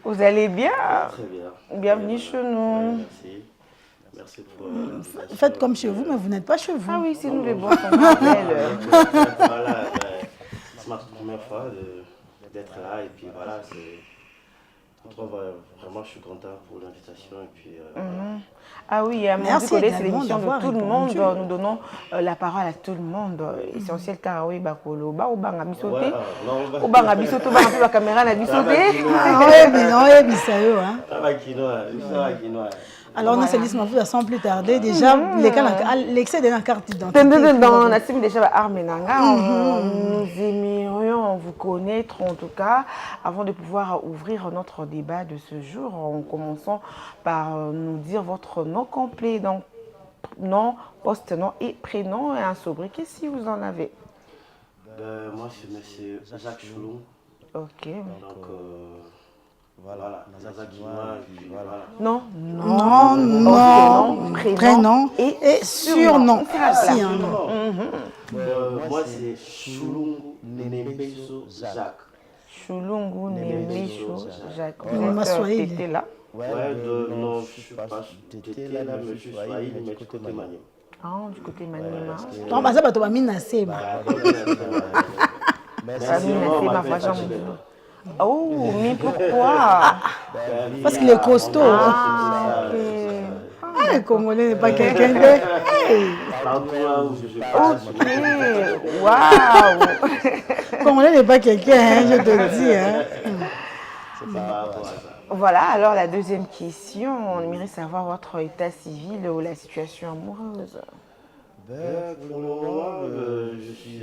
Vous allez bien? Très bien. Bienvenue chez nous. Merci. Merci pour... Faites comme chez vous, mais vous n'êtes pas chez vous. Ah oui, c'est nous les bons qu'on appelle. Voilà, c'est ma toute première fois d'être là et puis voilà, vraiment je suis content pour l'invitation et puis... Ah oui, à Mandi Kodé, c'est l'émission de tout le monde. répondu. Nous donnons la parole à tout le monde. Essentiel car oui, bakolo, ba ou banga bisoté. Ou banga bisoté, banga puis la caméra na bisoté. Alors, on a Célis Mafouta sans plus tarder. Déjà, l'excès de la carte d'identité. Dans la team déjà Armenanga, nous aimerions vous connaître en tout cas avant de pouvoir ouvrir notre débat de ce jour. En commençant par nous dire votre nom complet, donc nom, poste-nom et prénom et un sobriquet si vous en avez. Moi, c'est M. Jacques Choulou. Ok. Donc, voilà, voilà. Non, prénom et surnom. Moi, c'est Choulungu Nembeso Jacques. Choulungu Nembeso Jacques. Vous êtes là? Ouais, non, je ne suis pas tété là, mais je suis Swahili, mais du côté Maniema. Ah, du côté Maniema. Non, bah ça va tomber mina seba. Oh, mais pourquoi? Parce qu'il est costaud. Le Congolais n'est pas quelqu'un de... Ok, waouh. Le Congolais n'est pas quelqu'un, hein, je te le dis. Hein. Voilà, alors la deuxième question, on aimerait savoir votre état civil ou la situation amoureuse. Pour le moment, je suis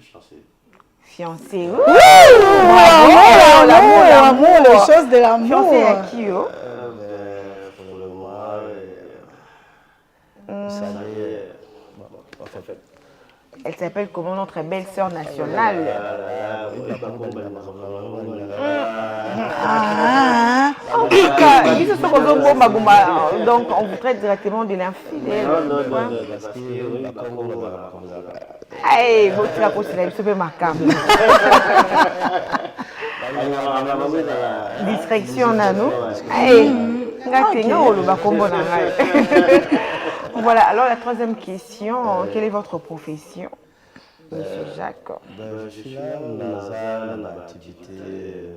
fiancé. Fiancé, L'amour, les choses de l'amour. Fiancé à qui? Pour le moment, elle s'appelle comment notre belle-sœur nationale? Donc on vous traite directement de l'infidèle. Hey, votre la c'est la super macabre. Distraction à nous. Hey, voilà, alors la troisième question, quelle est votre profession, Monsieur Jacques? Je suis dans l'activité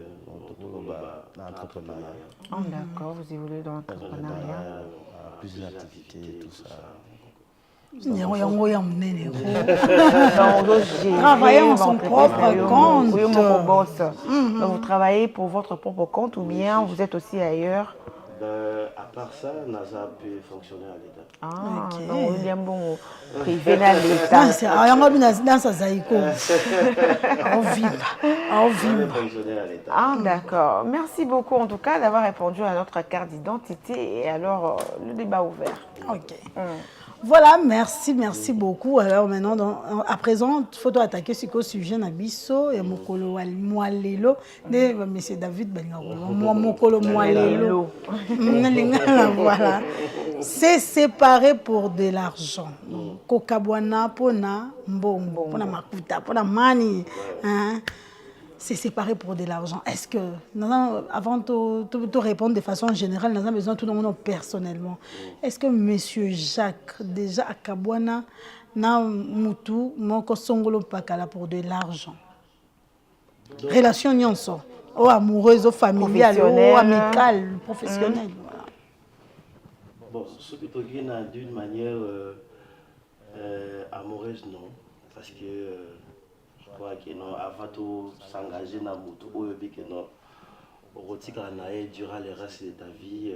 d'entrepreneuriat. D'accord, vous évoluez dans l'entrepreneuriat. Plusieurs activités, tout ça. Travailler en son propre compte. Vous travaillez pour votre propre compte ou bien vous êtes aussi ailleurs? À part ça, NASA peut fonctionner à l'État. Ah, Ok. donc il y a un bon privé dans l'État. Non, c'est dans sa zaïko. On vit. On Ça peut vit. fonctionner à l'État. Ah, d'accord. Merci beaucoup en tout cas d'avoir répondu à notre carte d'identité. Et alors, le débat ouvert. Ok. Voilà, merci beaucoup. Alors maintenant, à présent, il faut attaquer sur le sujet Nabiso et Mokolo Moalelo de M. David Bengago. Mokolo Moalelo. Voilà. C'est séparé pour de l'argent. Kokabwana, Pona, Mbongo, Pona Makuta, Pona Mani. C'est séparé pour de l'argent. Est-ce que, avant de répondre de façon générale, nous avons besoin de tout le monde personnellement. Est-ce que M. Jacques, déjà à Kabwana, na Moutou, Moko Songolo Pakala pour de l'argent? Relation nyonso, ou amoureuse, ou familiale, ou amicale, professionnelle. Voilà. Bon, ce que tu dis d'une manière amoureuse, non. Parce que je crois que non, avant de s'engager dans le moto, que non, durant le reste de ta vie.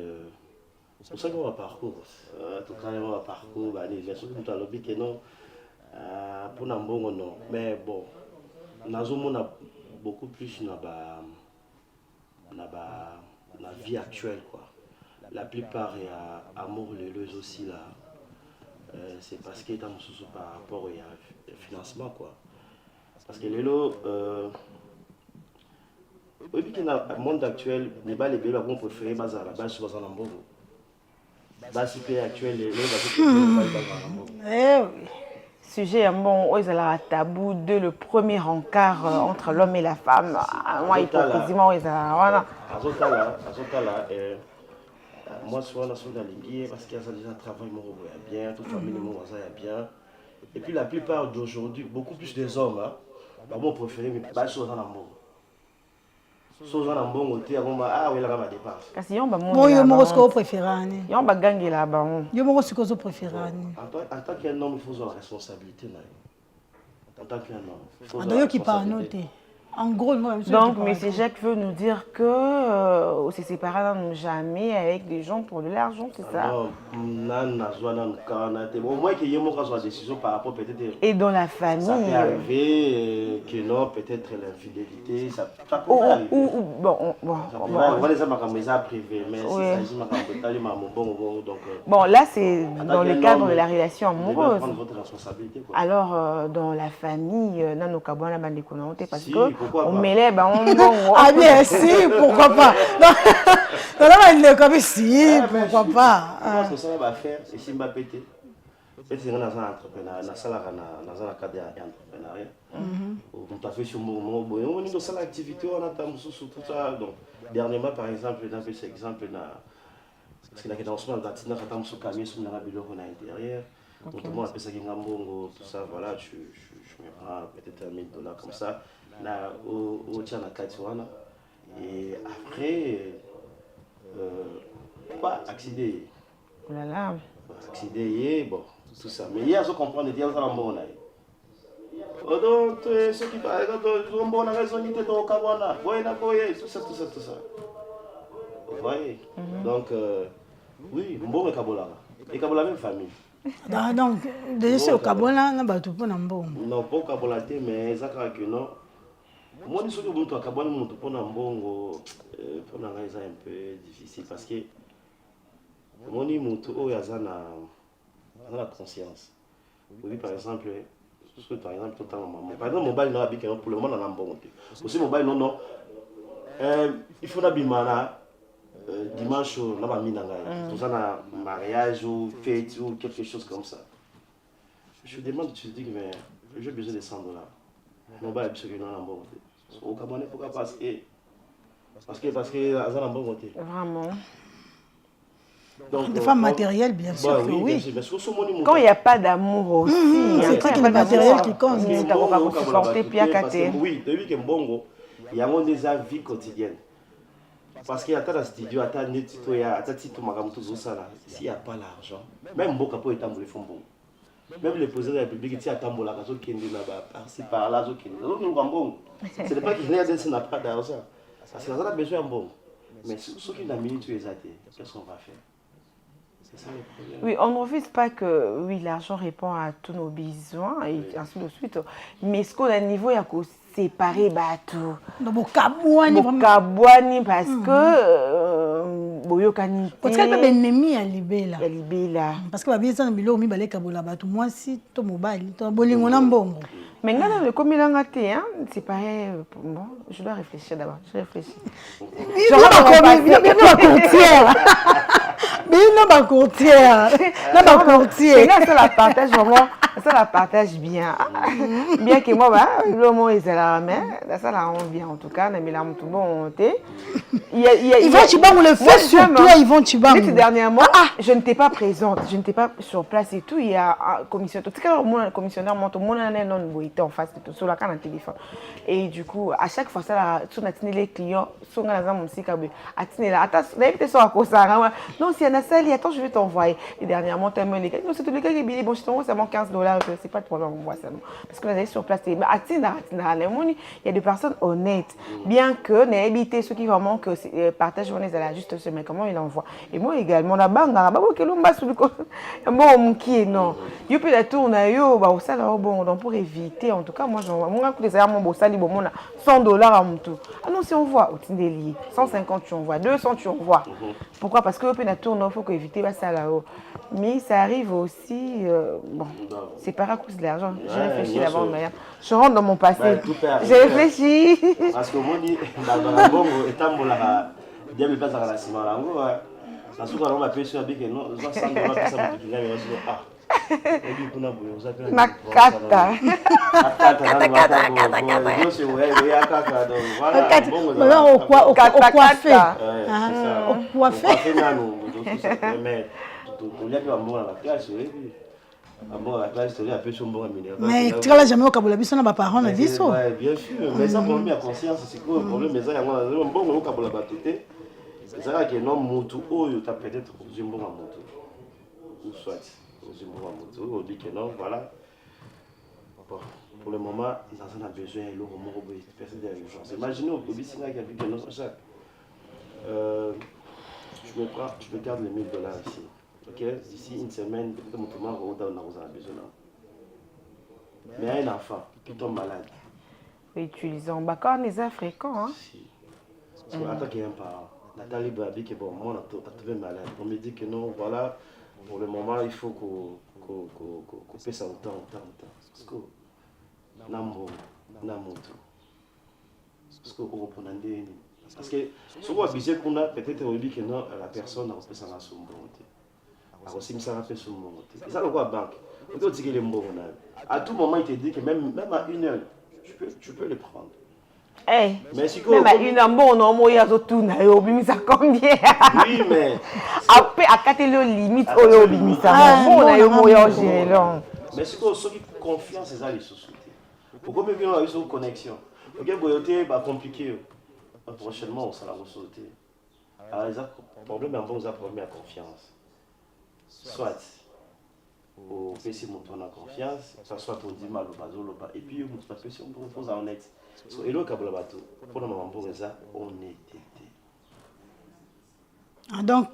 C'est pour ça qu'on va parcours. Tout cas, on va parcours, bien sûr, tout à l'heure, que non, pour Nambongo, non. Mais bon, nous avons beaucoup plus dans la vie actuelle, quoi. La plupart, il y a amour leuse aussi là. C'est parce qu'il y a par rapport au financement, quoi. Parce que dans le monde actuel, les balles vont préférer la base sur un Nambongo. La situation actuelle, les Sujet bon, ils ont tabou de le premier encart entre l'homme et la femme. Moi, hypocritement, ils ont moi, souvent, je suis dans les guiers parce qu'il y a déjà un travail bien, toute famille bien. Et puis, la plupart d'aujourd'hui, beaucoup plus des hommes, bon, préféré, mais pas sur un amour. Sur un amour, ah oui, là, ma dépense. Parce que moi, je préfère. Il y a un bagage là-bas. Je préfère. En tant qu'un homme, il faut avoir la responsabilité. En tant qu'un homme. En gros, donc, M. Jacques veut nous dire que s'est séparé jamais avec des gens pour de l'argent, c'est ça? Au moins qu'il y ait une décision par rapport peut-être. Et dans la famille. Ça peut arriver que non, peut-être l'infidélité, ça peut arriver. On va les avoir privés, mais si ça s'agit bon, là, c'est dans le cadre de la relation amoureuse. Prendre votre responsabilité. Alors, dans la famille, nous avons parce que pourquoi on pas? mêlait, ah bien, si, pourquoi pas? Non, comme si, pourquoi pas? Parce que ça va faire, et si je vais péter, c'est dans un entrepreneur, dans un cadre d'entrepreneuriat. On a fait sur mon on est dans l'activité, on a tout ça. Donc, dernièrement, par exemple, dans cet exemple, parce qu'il y a dans ce moment, on a un camion sur la bureau à l'intérieur. Tout le monde a fait ça, tout ça, voilà, je me prends peut-être $1000 comme ça. Là, au Tchana Katiwana. Et après, pas accident. Voilà. Accident, bon, tout ça. Mais il y a ce qu'on comprend, il y a ça en bon. Donc, ceux qui parlent, ils ont bonne raison, ils étaient au Kawana. Voyez, tout ça. Vous voyez? Donc, oui, bon, Kabola. Et Kabola, même famille. Donc, déjà, c'est au Kabola, on a tout pour Nambo. Non, pas au Kabola, mais ça que non. Moi, je suis un peu pour Nambongo, pour Nanga, c'est un peu difficile parce que moi, je suis la conscience. Oui, par exemple, totalement. Par exemple, mon bail n'a pas pour le moment en Nambongo. Aussi, mon bail, non. Il faut n'abimana dimanche, on a mis tout ça, mariage ou fête ou quelque chose comme ça. Je demande, tu te dis, mais j'ai besoin de $100. Mon bail, c'est que non, Nambongo. Au Cameroun, pourquoi parce que vraiment. Donc, des femmes matérielles, bien sûr. Oui. Quand il n'y a pas d'amour aussi. C'est ça qui est le matériel qui compte. Oui, depuis que Mbongo, il y a des avis quotidiennes. Parce qu'il y a des studios, s'il n'y a pas l'argent, même Mboka peut être un peu fond. Même le président de la République, il y a Tambola, qui est par-ci, par-là, ce n'est pas qu'il y a des n'a pas d'argent. Parce qu'on a besoin de bon. Mais ceux qui n'ont pas mis, qu'est-ce qu'on va faire? C'est ça le problème. Oui, on ne refuse pas que oui, l'argent répond à tous nos besoins et ainsi de suite. Mais ce qu'on a niveau, il y a qu'à séparer tout. Kabouani parce que boyokani. Parce que c'est ennemi à libéla. À libéla. Parce que babie ça bilo mi balé kabola batu moi si to mobile to bolingo na mbongo. Mais maintenant le comme il a gâté hein, c'est pareil bon, je dois réfléchir d'abord. Je réfléchis. Je vais courtière. Mais non ma courtière. Non ma courtière. Ça la partage vraiment, ça la partage bien. Bien que moi le mot est là mais ça la on bien en tout cas, mais là tout bon ils vont tu on le fait sur toi, ils vont tu les dernièrement je n'étais pas présente, je n'étais pas sur place et tout, il y a un commissionnaire, tout cas mon commissionnaire monte mon année non boité en face de tout sur la canne téléphone. Et du coup à chaque fois ça la sur les clients sont dans la mon sikabé atine là attends n'invite sur à cause ça non si on a ça attends je vais t'envoyer et dernièrement tellement les gars non c'est tous les gars qui billet bon je t'envoie seulement $15 c'est pas de problème on voit seulement parce que là sur place mais atine il y a des personnes honnêtes bien que n'habiter ceux qui vraiment que partagent on est à la juste ce mais comment il envoie et moi également la banque là bas que l'on sur le bon mon qui non you peut la tourne yo bah ça là bon donc pour éviter en tout cas moi mon coup des mon bossa li bon mon $100 à mon tout ah non si on voit au tindeli 150 tu envoies 200 tu envoies pourquoi parce que peut la tourne il faut que éviter ça là-haut mais ça arrive aussi bon c'est pas à cause de l'argent j'ai réfléchi d'abord mais je rentre dans mon passé j'ai réfléchi parce que moi dit dans bongo etambola bien me passe à la ciment là ngo na suka ro ba peso abi que non za $100 pesa mutu kinga yo ah ebi kuna boyo za pena nakata na mata bo yo se we ya kaka donc voilà bongo au coiffé au coiffé nanu mais tout ya kwa mbona la classe ebi bon la classe télé a peu son bon mineur mais tu vas jamais au kabola biso na ba parents na biso bien sûr mais ça pour bien conscience c'est quoi le problème mais ça yango bon au kabola batuté c'est ça que non mutu oyo ta peut-être jimbo ma mutu ou soit jimbo ma mutu on dit que non voilà bon pour le moment ils en ont besoin et le moment où ils personne d'urgence imaginez au bisinga qui a vu que non ça je me garde les $1000 ici. Ok, d'ici une semaine, peut-être mon tournoi va a besoin. Mais un enfant qui tombe malade. Utilisons bakar les fréquents. Si. Attends qu'il y ait un parent. Nathalie Babi qui est bon, moi on a trouvé malade. On me dit que non, voilà, pour le moment il faut qu'on paie ça autant. Parce que Nambo, Namoto. Parce qu'on reprend un déni. Parce que ce qu'on a besoin qu'on a, peut-être on dit que non, la personne a repris ça dans son bon. Alors si ça rappelle son bon. Et ça, le quoi banque. On peut dire qu'il est bon. À tout moment, il te dit que même à 1 heure, tu peux le prendre. Hey, mais si même à 1 heure, bon, on a tout ça combien? Oui, mais. Après, à 4 heures limite, on a obligé ça. Bon, on a moyen gérer là. Mais c'est quoi, ceux qui confiance, c'est ça les sociétés. Pourquoi même on a eu une connexion? Ok, boyoté, compliqué. Prochainement, on sera la société. Alors, les problèmes, on a problème à confiance. Soit au PC on a confiance, soit on dit mal au bazolo et puis on peut se on en honnête. Et le câble bateau pour le moment pour ça honnêteté. Donc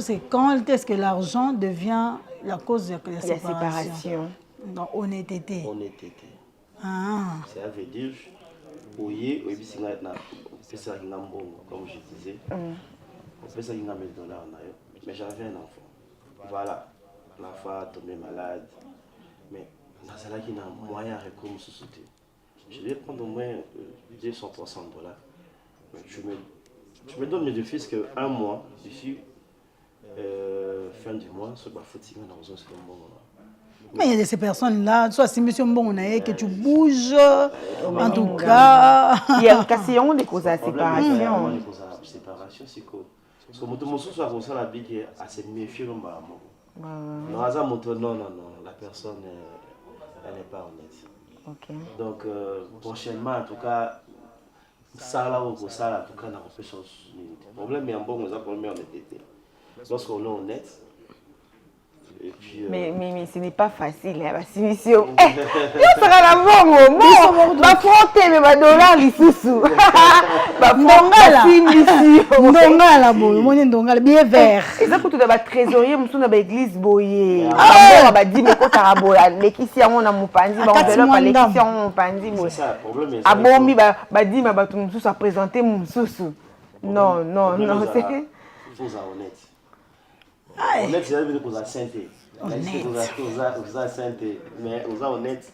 c'est quand est-ce que l'argent devient la cause de la séparation. Donc honnêteté. Honnêteté. Ah. Ça veut dire oui et puis c'est ça qui comme je disais. On fait ça $1000 mais j'avais un enfant. Voilà, l'enfant est tombé malade. Mais dans ce cas-là, il y a un moyen de recours société. Je vais prendre au moins $200-300. Mais je me donne mes deux fils qu'un mois, d'ici fin du mois, ce va foutre dans un second moment. Mais il y a ces personnes-là, soit si monsieur Mbongonaye, que tu bouges, en tout cas. Il y a une question de cause de séparation. Des causes de séparation, c'est quoi? Parce que mon soit comme ça, la big est assez méfiée. Non, la personne, elle n'est pas honnête. Okay. Donc, prochainement, en tout cas, ça là, en tout cas, on a fait chose. Le problème est un bon, on a problème honnêteté. Lorsqu'on est honnête, Et puis, mais ce n'est pas facile, hein, la mission. Il sera la bonne, bon, va fronter, mais va dollar, les sous-sous. Va ndongala boye moni ndongala bien vert eza kutu na batrésorier mosusu na baéglise boye bambongo badime ekotaka boye alekisi yango na mopanzi baenveloppe alekisi yango mopanzi boye abomi badima bato mosusu apresente mosusu non c'est honnête honnête c'est veut dire qu'on a sainté oza sainté mais oza honnête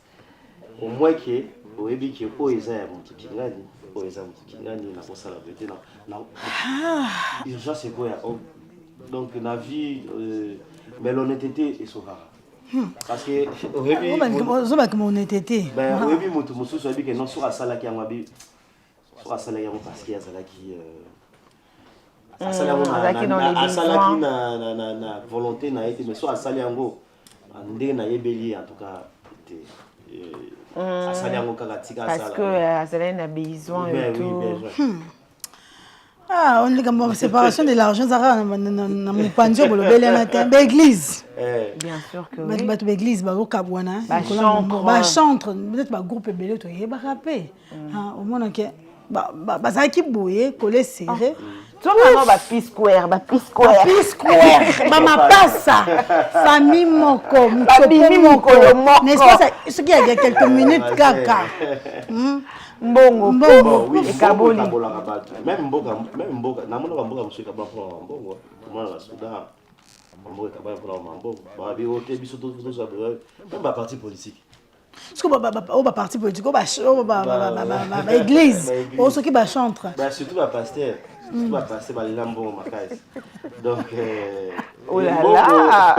au moins que oyebi ke oyo eza ya motu kingani oyo eza motu kingani na kosala vete na urgence ekoya donc na vie mais l'honnêteté esauvara parce que ozobaki mohonnêteté oyebi motu mosusu oyebi ke non soki asalaki yango abi soki asalaki yango parce que asalaki na volonté na ye te mais soki asali yango ndenge nayebeli en tout cas te parce que azalaki na besoin et tout. On dit que séparation de l'argent ezaka na mopanzi oyo bolobelana te baéglise bien sûr que bato bato baéglise bazokabwana bachantre peut-être bagroupe ebele toyebaka mpe omonake bazalaki boye kole serré tozonga bapisquare bamapasa famille moko babimi mokolo moko n'est-ce soki ya quelques minutes kaka mbongo ekaboli même mboka namona bamboka mosusu ekabala mpona bambongo omona na Soudan bamboka ekabala mpona bambongo babirote biso même baparti politique oyo baparti politique oyo baéglise oyo soki bachantre surtout bapaster balela mbongo makasi donc oh là là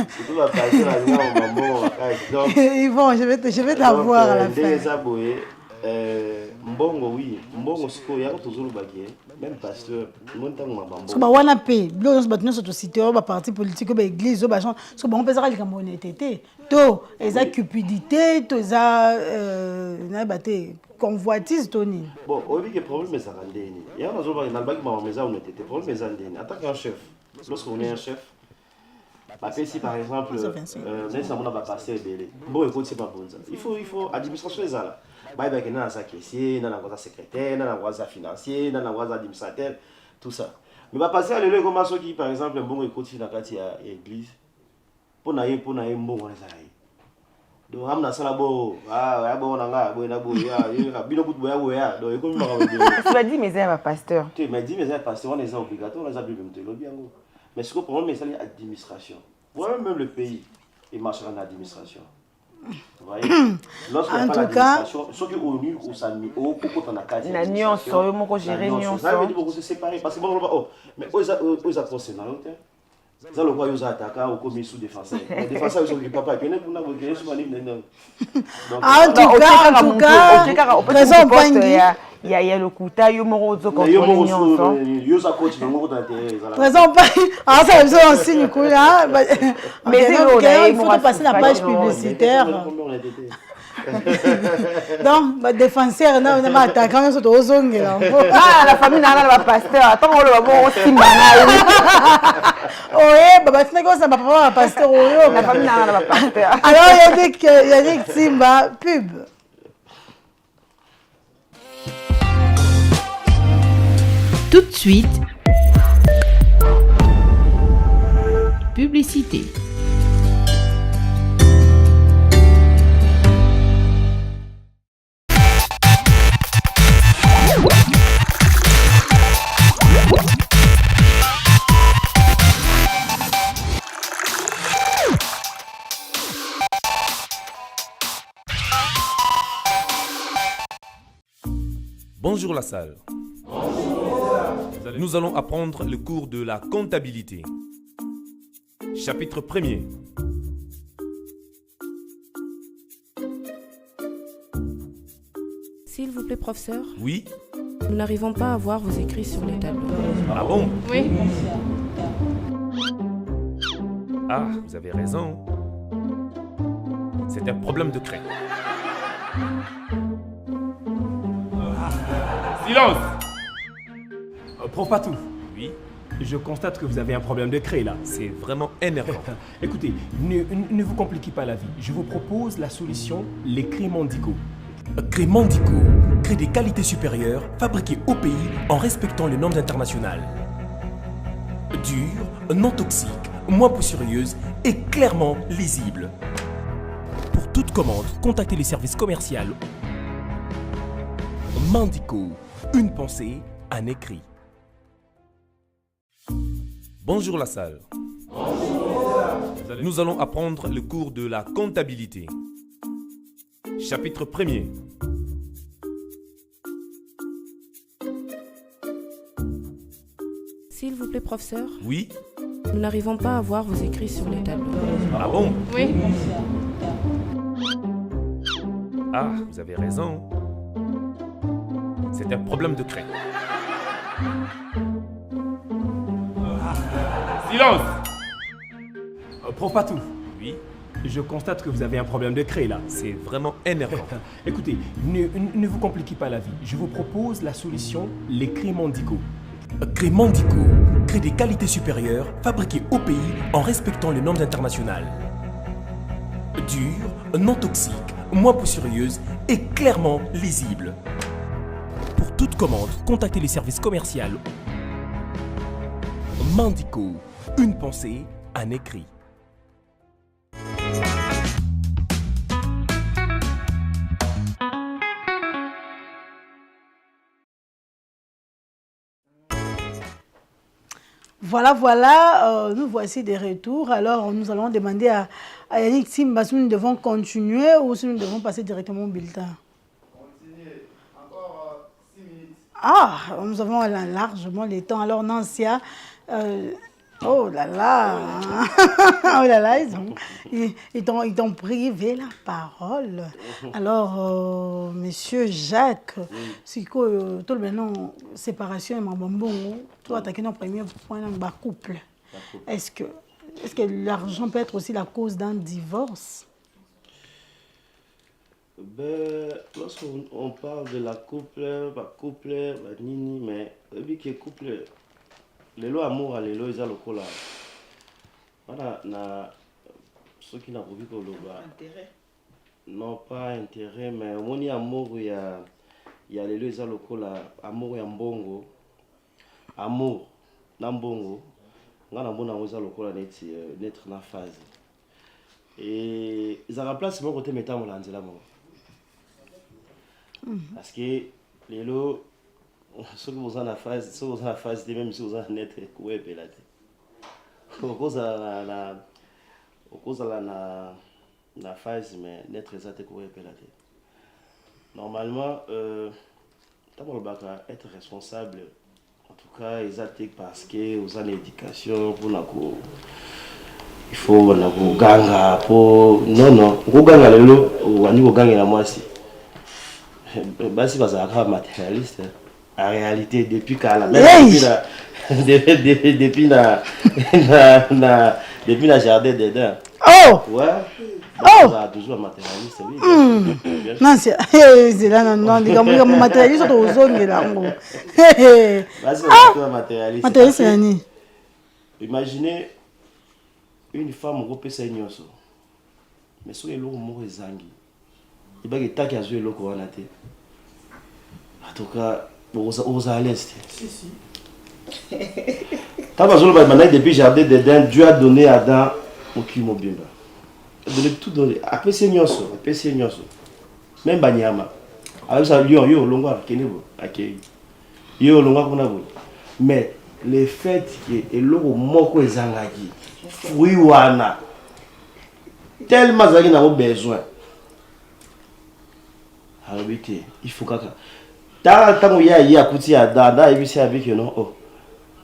surtout bapaster balela mbongo makasi donc Yvon, je vais t'avoir à la fin eza boye mbongo oui mbongo sikoyo yango tozolobaki même pasteur mo ntango mabambo so bawana mpe biloko nyonso bato nyonso tosite oyo baparti politique oyo baéglise oyo bachantre so bango mpe ezaka likambo honnêteté to eza cupidité to eza nayeba te convoitise to nini bon oyebi ke problème ezaka ndeni yango nazolobaki nalobaki makambo eza honnêteté problème eza ndeni en tant qu'un chef lorsque on est un chef bapesi par exemple neti namona bapaster ebele mbongo ekoti mabonza il faut administration ezala bayebaki nana aza caissier nana yango aza secrétaire nana yango aza financier nana yango aza administrateur tout ça mais bapaster lelo ekoma soki par exemple mbongo ekoti na kati ya église mpona ye mbongo wana ezala ye donc amna sala bo ya bo na nga boye na boye ya bino kutu boya boya donc ekomi makambo ebele tu vas dire mais ya pasteur te mais dit mais ya pasteur wana eza obligatoire eza bible mtelobi yango mais ce que pour moi c'est l'administration même le pays il marche dans l'administration vous voyez lorsqu'il y a pas l'administration ceux qui ont eu au sami au kokota na kati na nyonso yo moko gérer nyonso ça veut dire beaucoup se séparer parce que bon oh mais aux apostolats ça le quoi yosa attaquant au commis sous défenseur défenseur ils sont du papa qui n'est pas vous gagner sur ligne donc en tout cas présent pangi il y a le kuta yo moko zo contrôler nyonso yo sa coach ngo ko t'intérêt présent pangi ça ils sont signe coula mais il faut passer la page publicitaire donc ba défenseur na ba attaquant nyonso to ozongela la famille na ba pasteur attends le ba simba na oye baba tina ko sa papa pasteur oyo la famille na ba pasteur alors il y a dit Simba pub. Tout de suite, publicité. Bonjour la salle. Nous allons apprendre le cours de la comptabilité. Chapitre 1er. S'il vous plaît, professeur. Oui. Nous n'arrivons pas à voir vos écrits sur les tableaux. Ah bon? Oui. Ah, vous avez raison. C'est un problème de craie. Silence! Prof Patou. Oui. Je constate que vous avez un problème de craie là. C'est vraiment énervant. Écoutez, ne vous compliquez pas la vie. Je vous propose la solution, les craies Mandico. Craies Mandico, craies des qualités supérieures, fabriquées au pays en respectant les normes internationales. Dure, non toxique, moins poussiéreuse et clairement lisible. Pour toute commande, contactez les services commerciaux. Mandico, une pensée, un écrit. Bonjour la salle. Nous allons apprendre le cours de la comptabilité. Chapitre 1er. S'il vous plaît, professeur. Oui. Nous n'arrivons pas à voir vos écrits sur les tableaux. Ah bon? Oui. Ah, vous avez raison. C'est un problème de craie. Silence! Prof Patou. Oui. Je constate que vous avez un problème de craie là. C'est vraiment énervant. Écoutez, ne vous compliquez pas la vie. Je vous propose la solution, les craies Mandico. Craies Mandico, craies des qualités supérieures, fabriquées au pays en respectant les normes internationales. Dure, non toxique, moins poussiéreuse et clairement lisible. Pour toute commande, contactez les services commerciaux. Mandico, une pensée, un écrit. Voilà, nous voici des retours. Alors, nous allons demander à Yannick Simba si nous devons continuer ou si nous devons passer directement au bulletin. Continuez. Encore 6 minutes. Ah, nous avons largement le temps. Alors, Nancia, oh là là, oh là là, ils t'ont privé la parole. Alors, monsieur Jacques, c'est que tout le monde, séparation et mabambongo, toi, tu as un premier point dans le couple. Est-ce que l'argent peut être aussi la cause d'un divorce? Ben, lorsqu'on parle de la couple, nini, mais vu que couple, les lois amour, les lois, ils ont le cola. Voilà, ceux qui n'ont pas vu que intérêt. Non, pas intérêt, mais au moins amour, il y a les lois, ils ont le cola. Amour, il y a mbongo. Amour, nambongo. On a le cola d'être dans la phase. Et ils ont remplacé mon côté métal, là. Parce que les lots, ceux qui sont en phase, même si vous en êtes, vous êtes là. Au cause de la phase, mais n'être exact, vous êtes là. Normalement, être responsable, en tout cas, ils attaquent parce que vous avez l'éducation pour il faut ganga pour non vous ganga le lot ou vous ganga la moi si basi bazaka matérialiste en réalité depuis depuis la jardin dedans. Oh ouais. Oh toujours matérialiste oui. Non c'est là non diga mo matérialiste to uzongela ngo. Basi matérialiste. Matérialiste nani? Imaginez une femme qui peut être mais si elle est zangi, il va y avoir des gens qui en tout cas, vous allez à l'est. Si. Depuis jardin d'Eden, Dieu a donné à Adam au Kimobimba. Il a donné tout donné. Après c'est nyoso. Même Banyama. Avec ça, yo longa kenebo akei. Yo longa kuna bo. Mais le fait que eloko moko ezangaki oui wana tellement zaki na besoin. Alors il faut kaka tant ya kuti ya dada ibisi avec non oh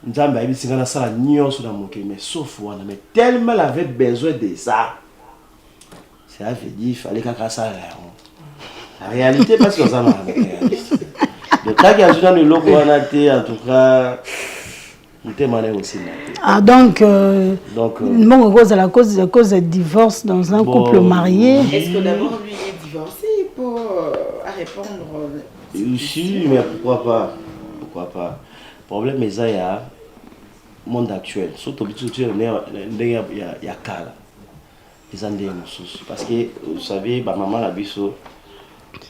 nzamba ibisi ngana sala nyonso na moke mais sauf wana mais tellement elle avait besoin de ça. Ça veut dire il fallait kaka ça la réalité parce que ça n'a rien. Le cas qui a joué dans le logo wana té en tout cas aussi. Ah donc bon cause à la cause de divorce dans un couple marié. Est-ce que d'abord lui est divorcé pour répondre? Oui, mais pourquoi pas? Le problème est ça, monde actuel surtout il y a kala les andés parce que vous savez maman la biso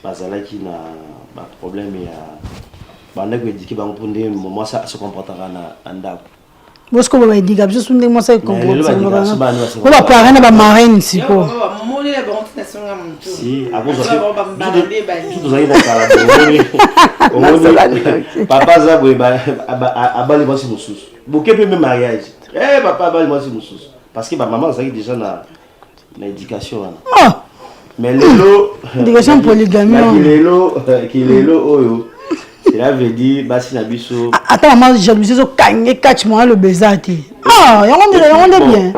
bazala qui na problème il y a banda ko éduquer bango pour ndé moi ça se comportera na andako parce que ba éduquer juste ndé moi ça comporter ko ba parents na ba marraine si ko si à cause de tout ça papa za boy abali moi si mususu boké pe même mariage papa abali moi si mususu parce que maman ça déjà na éducation mais lelo éducation polygamie kilelo oyo cela veut dire basi na biso attends maman jalousie so kangé catch moi le bezati on est bien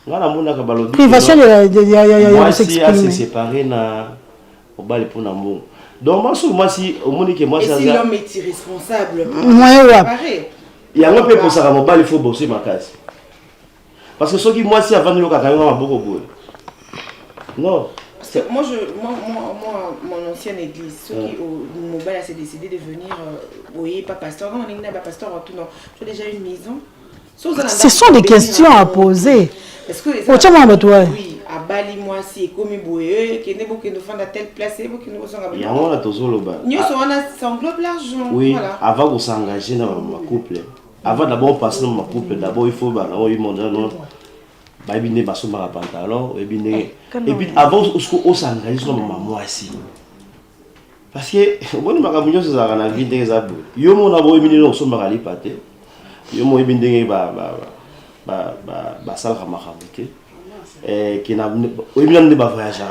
ngana mona ka balobi privation de s'exprimer séparé na obali pour na mo donc moi si au monique moi ça si l'homme est irresponsable il y a un peu pour ça mobile il faut bosser ma case parce que ceux qui moi si avant de le ka kanga beaucoup boy non moi mon ancienne église ceux qui au mobile s'est décidé de venir oui pas pasteur quand on est pas pasteur tout non j'ai déjà une maison. Ce sont des questions à poser. Est-ce que oui, à Bali moi si comme boye qui n'est pas que nous faisons à telle place et que nous sommes il y a on a toujours le bas nous sommes ça englobe l'argent oui voilà. Avant de s'engager dans ma couple avant d'abord passer dans ma couple d'abord il faut bah on y monter non bah bien pas sur ma pantalon et puis avant on s'engage dans ma moi aussi parce que bon ma camunyo c'est ça na vie des abou yo mon abo bien non sur ma rali pâté yo mo bien ba ça la mahamité qui n'a pas voyagé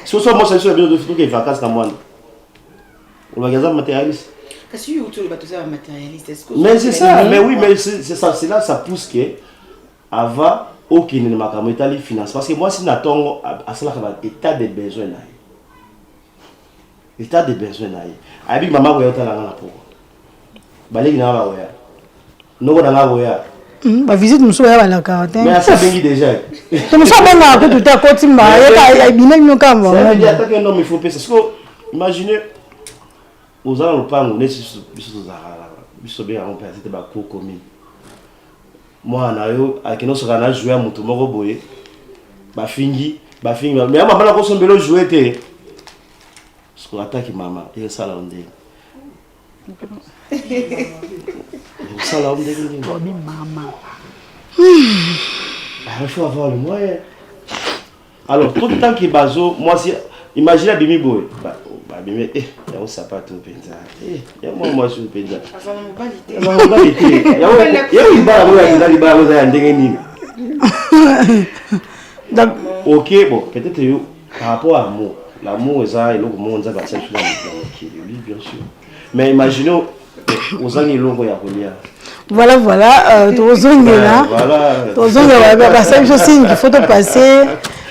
si soit moi ça sur bien de photo qui vacances comme moi on va gagner matérialiste parce que autour le bateau ça matérialiste mais c'est ça mais oui mais c'est ça c'est là ça pousse que avant aucun ne m'a comme état finance parce que moi si n'attend à cela état de besoin là état de besoin là avec maman voyait ta là pour balé na ba voya no na voya ba visite muso ya bala quarantaine mais ça bengi déjà to muso banga ko tout à côté mba ya bimel no kamba ça veut dire que non il faut penser parce que imaginez aux ans le pan on est sur zara biso bien on peut c'était ba cour commune moi na yo akino sera na jouer mutu moko boye ba fingi mais maman la ko sombelo jouer té ce qu'on attaque maman et ça là on dit ça là on dit maman il faut avoir le moyen alors tout le temps qui bazo moi si imagine Bimi boy Bimi ya sapato penza ya sur penza ok bon peut-être par rapport à l'amour ça et le monde ça va ça bien sûr mais imaginons aux années longues ya kolia voilà tozongela ça je signe qu'il faut passer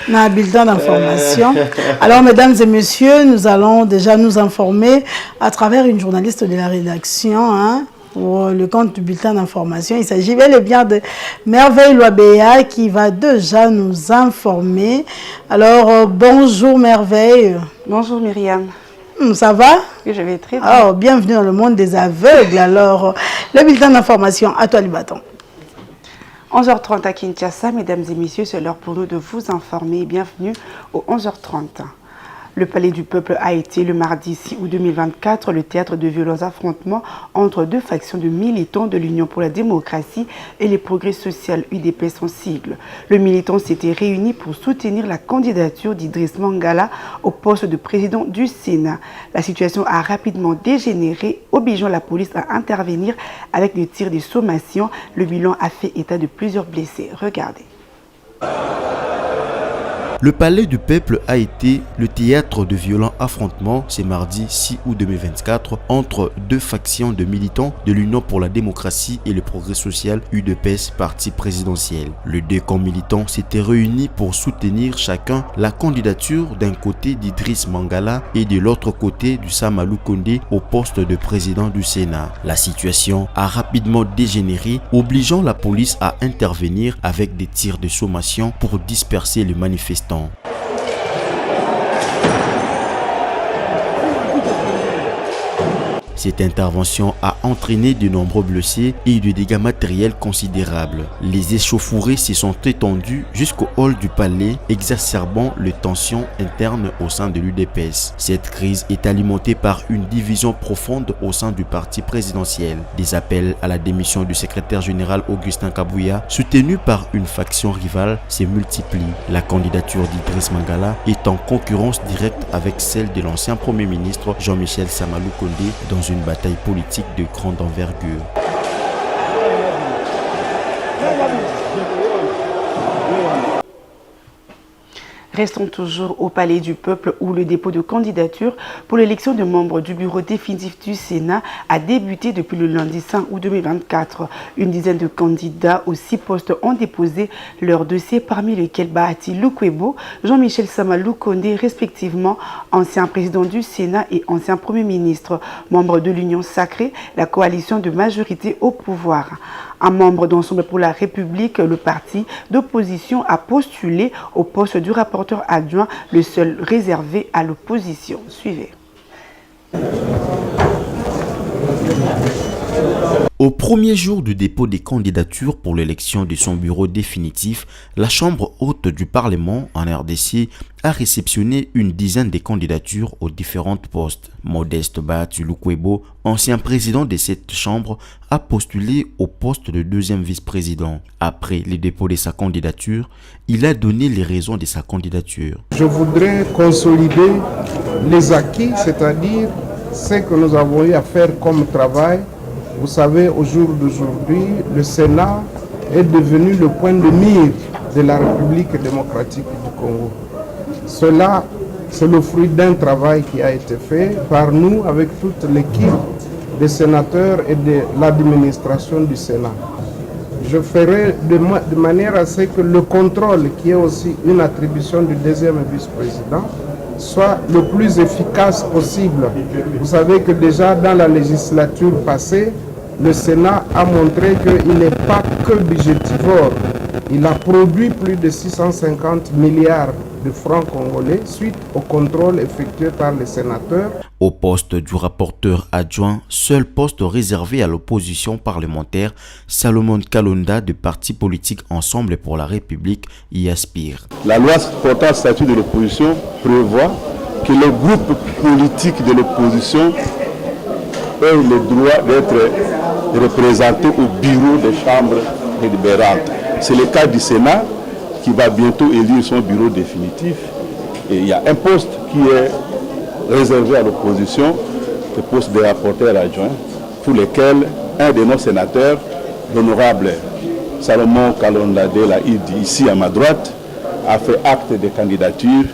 dans un bulletin d'information. Alors, mesdames et messieurs, nous allons déjà nous informer à travers une journaliste de la rédaction pour le compte du bulletin d'information. Il s'agit bel et bien de Merveille Loabéa qui va déjà nous informer. Alors, bonjour Merveille. Bonjour Myriam. Ça va? Oui, je vais très bien. Alors, bienvenue dans le monde des aveugles. Alors, le bulletin d'information, à toi le bâton. 11h30 à Kinshasa, mesdames et messieurs, c'est l'heure pour nous de vous informer. Bienvenue au 11h30. Le Palais du Peuple a été le mardi 6 août 2024 le théâtre de violents affrontements entre deux factions de militants de l'Union pour la démocratie et les progrès social UDP son sigle. Le militant s'était réuni pour soutenir la candidature d'Idriss Mangala au poste de président du Sénat. La situation a rapidement dégénéré, obligeant la police à intervenir avec des tirs de sommation. Le bilan a fait état de plusieurs blessés. Regardez. Le Palais du Peuple a été le théâtre de violents affrontements ce mardi 6 août 2024 entre deux factions de militants de l'Union pour la démocratie et le progrès social UDPS parti présidentiel. Les deux camps militants s'étaient réunis pour soutenir chacun la candidature d'un côté d'Idriss Mangala et de l'autre côté du Samalou Kondé au poste de président du Sénat. La situation a rapidement dégénéré, obligeant la police à intervenir avec des tirs de sommation pour disperser les manifestants. Cette intervention a entraîné de nombreux blessés et de dégâts matériels considérables. Les échauffourées se sont étendues jusqu'au hall du palais, exacerbant les tensions internes au sein de l'UDPS. Cette crise est alimentée par une division profonde au sein du parti présidentiel. Des appels à la démission du secrétaire général Augustin Kabouya, soutenu par une faction rivale, se multiplient. La candidature d'Idriss Mangala est en concurrence directe avec celle de l'ancien Premier ministre Jean-Michel Sama Lukonde dans une bataille politique de grande envergure. Restons toujours au Palais du Peuple où le dépôt de candidature pour l'élection de membres du bureau définitif du Sénat a débuté depuis le lundi 5 août 2024. Une dizaine de candidats aux 6 postes ont déposé leur dossier, parmi lesquels Bahati Lukwebo, Jean-Michel Sama Lukonde, respectivement ancien président du Sénat et ancien Premier ministre, membre de l'Union sacrée, la coalition de majorité au pouvoir. Un membre d'Ensemble pour la République, le parti d'opposition, a postulé au poste du rapporteur adjoint, le seul réservé à l'opposition. Suivez. Au premier jour du dépôt des candidatures pour l'élection de son bureau définitif, la Chambre haute du Parlement en RDC a réceptionné une dizaine de candidatures aux différents postes. Modeste Bahati Lukwebo, ancien président de cette chambre, a postulé au poste de deuxième vice-président. Après le dépôt de sa candidature, il a donné les raisons de sa candidature. Je voudrais consolider les acquis, c'est-à-dire ce que nous avons eu à faire comme travail. Vous savez, au jour d'aujourd'hui, le Sénat est devenu le point de mire de la République démocratique du Congo. Cela, c'est le fruit d'un travail qui a été fait par nous avec toute l'équipe des sénateurs et de l'administration du Sénat. Je ferai de manière à ce que le contrôle, qui est aussi une attribution du deuxième vice-président, soit le plus efficace possible. Vous savez que déjà dans la législature passée, le Sénat a montré qu'il n'est pas que budgétivore. Il a produit plus de 650 milliards de francs congolais suite au contrôle effectué par les sénateurs. Au poste du rapporteur adjoint, seul poste réservé à l'opposition parlementaire, Salomon Kalonda du parti politique Ensemble pour la République y aspire. La loi portant statut de l'opposition prévoit que les groupes politiques de l'opposition aient le droit d'être représentés au bureau des chambres délibérantes. C'est le cas du Sénat qui va bientôt élire son bureau définitif. Et il y a un poste qui est réservé à l'opposition, le poste de rapporteur adjoint, pour lequel un de nos sénateurs, l'honorable Salomon Kalonda de la ID, ici à ma droite, a fait acte de candidature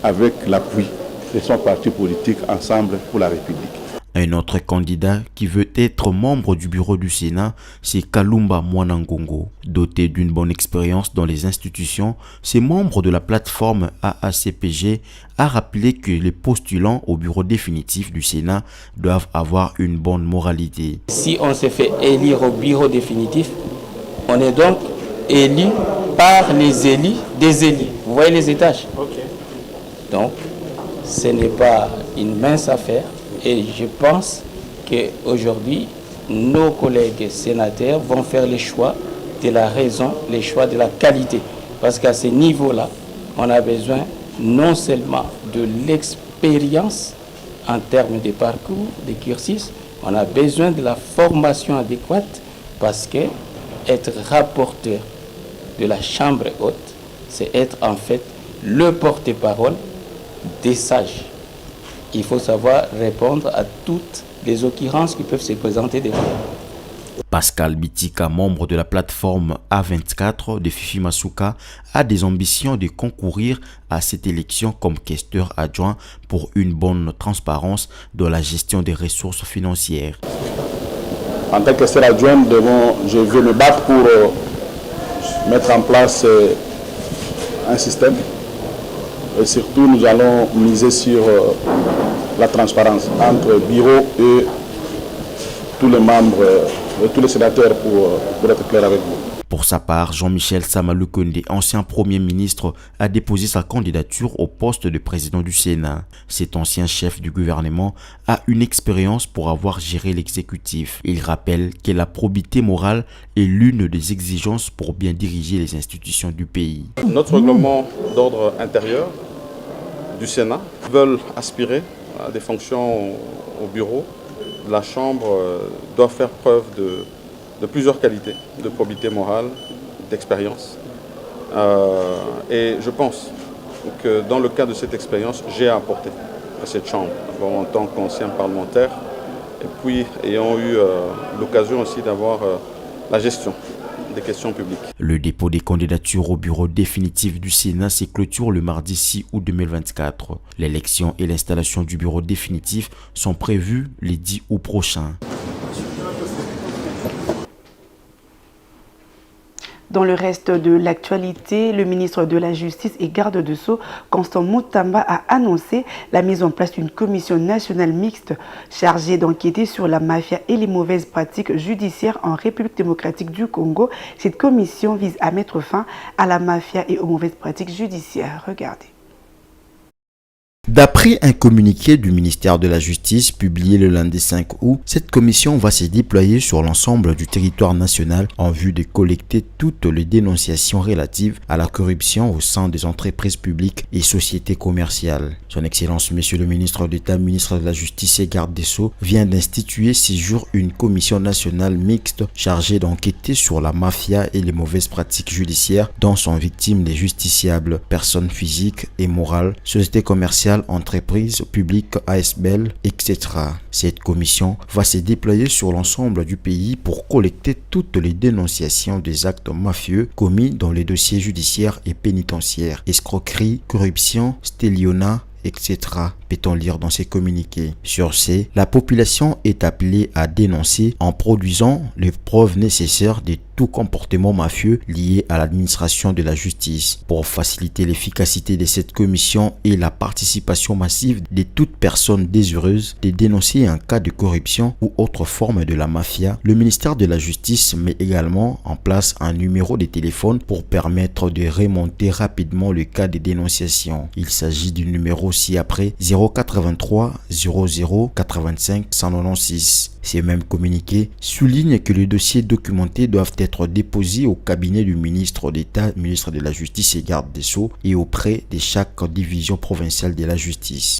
avec l'appui de son parti politique Ensemble pour la République. Un autre candidat qui veut être membre du bureau du Sénat, c'est Kalumba Mwanangongo. Doté d'une bonne expérience dans les institutions, ce membre de la plateforme AACPG a rappelé que les postulants au bureau définitif du Sénat doivent avoir une bonne moralité. Si on se fait élire au bureau définitif, on est donc élu par les élus des élus. Vous voyez les étages? Donc, ce n'est pas une mince affaire. Et je pense qu'aujourd'hui, nos collègues sénateurs vont faire les choix de la raison, les choix de la qualité. Parce qu'à ce niveau-là, on a besoin non seulement de l'expérience en termes de parcours, de cursus, on a besoin de la formation adéquate parce que être rapporteur de la Chambre haute, c'est être en fait le porte-parole des sages. Il faut savoir répondre à toutes les occurrences qui peuvent se présenter devant. Pascal Bitika, membre de la plateforme A24 de Fifi Masuka, a des ambitions de concourir à cette élection comme questeur adjoint pour une bonne transparence dans la gestion des ressources financières. En tant que questeur adjoint, je vais me battre pour mettre en place un système. Et surtout, nous allons miser sur la transparence entre bureau et tous les membres, tous les sénateurs pour être clair avec vous. Pour sa part, Jean-Michel Sama-Lukonde, ancien Premier ministre, a déposé sa candidature au poste de président du Sénat. Cet ancien chef du gouvernement a une expérience pour avoir géré l'exécutif. Il rappelle que la probité morale est l'une des exigences pour bien diriger les institutions du pays. Notre règlement d'ordre intérieur du Sénat veulent aspirer à des fonctions au bureau de la Chambre, doivent faire preuve de plusieurs qualités, de probité morale, d'expérience. Et je pense que dans le cadre de cette expérience, j'ai apporté à cette Chambre, en tant qu'ancien parlementaire, et puis ayant eu l'occasion aussi d'avoir la gestion des questions publiques. Le dépôt des candidatures au bureau définitif du Sénat se clôture le mardi 6 août 2024. L'élection et l'installation du bureau définitif sont prévues les 10 août prochains. Dans le reste de l'actualité, le ministre de la Justice et garde de Sceaux, Constant Mutamba, a annoncé la mise en place d'une commission nationale mixte chargée d'enquêter sur la mafia et les mauvaises pratiques judiciaires en République démocratique du Congo. Cette commission vise à mettre fin à la mafia et aux mauvaises pratiques judiciaires. Regardez. D'après un communiqué du ministère de la Justice publié le lundi 5 août, cette commission va se déployer sur l'ensemble du territoire national en vue de collecter toutes les dénonciations relatives à la corruption au sein des entreprises publiques et sociétés commerciales. Son Excellence, Monsieur le ministre d'État, ministre de la Justice et garde des Sceaux, vient d'instituer ces jours une commission nationale mixte chargée d'enquêter sur la mafia et les mauvaises pratiques judiciaires dont sont victimes les justiciables, personnes physiques et morales, sociétés commerciales, entreprises publiques, ASBL, etc. Cette commission va se déployer sur l'ensemble du pays pour collecter toutes les dénonciations des actes mafieux commis dans les dossiers judiciaires et pénitentiaires, escroquerie, corruption, stélionnat, etc. peut-on lire dans ces communiqués. Sur ce, la population est appelée à dénoncer en produisant les preuves nécessaires de tout comportement mafieux lié à l'administration de la justice. Pour faciliter l'efficacité de cette commission et la participation massive de toute personne désireuse de dénoncer un cas de corruption ou autre forme de la mafia, le ministère de la Justice met également en place un numéro de téléphone pour permettre de remonter rapidement le cas de dénonciation. Il s'agit du numéro ci-après 083 00 85 196. Ces mêmes communiqués soulignent que les dossiers documentés doivent être déposés au cabinet du ministre d'État, ministre de la Justice et garde des Sceaux et auprès de chaque division provinciale de la justice.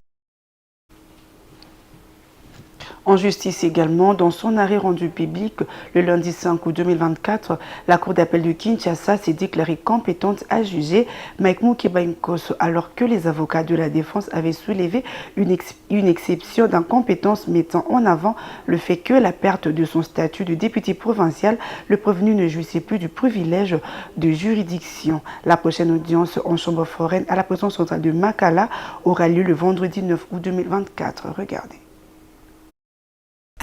En justice également, dans son arrêt rendu public le lundi 5 août 2024, la Cour d'appel de Kinshasa s'est déclarée compétente à juger Mike Mukeba Nkosso alors que les avocats de la défense avaient soulevé une exception d'incompétence mettant en avant le fait que la perte de son statut de député provincial, le prévenu ne jouissait plus du privilège de juridiction. La prochaine audience en chambre foraine à la prison centrale de Makala aura lieu le vendredi 9 août 2024. Regardez.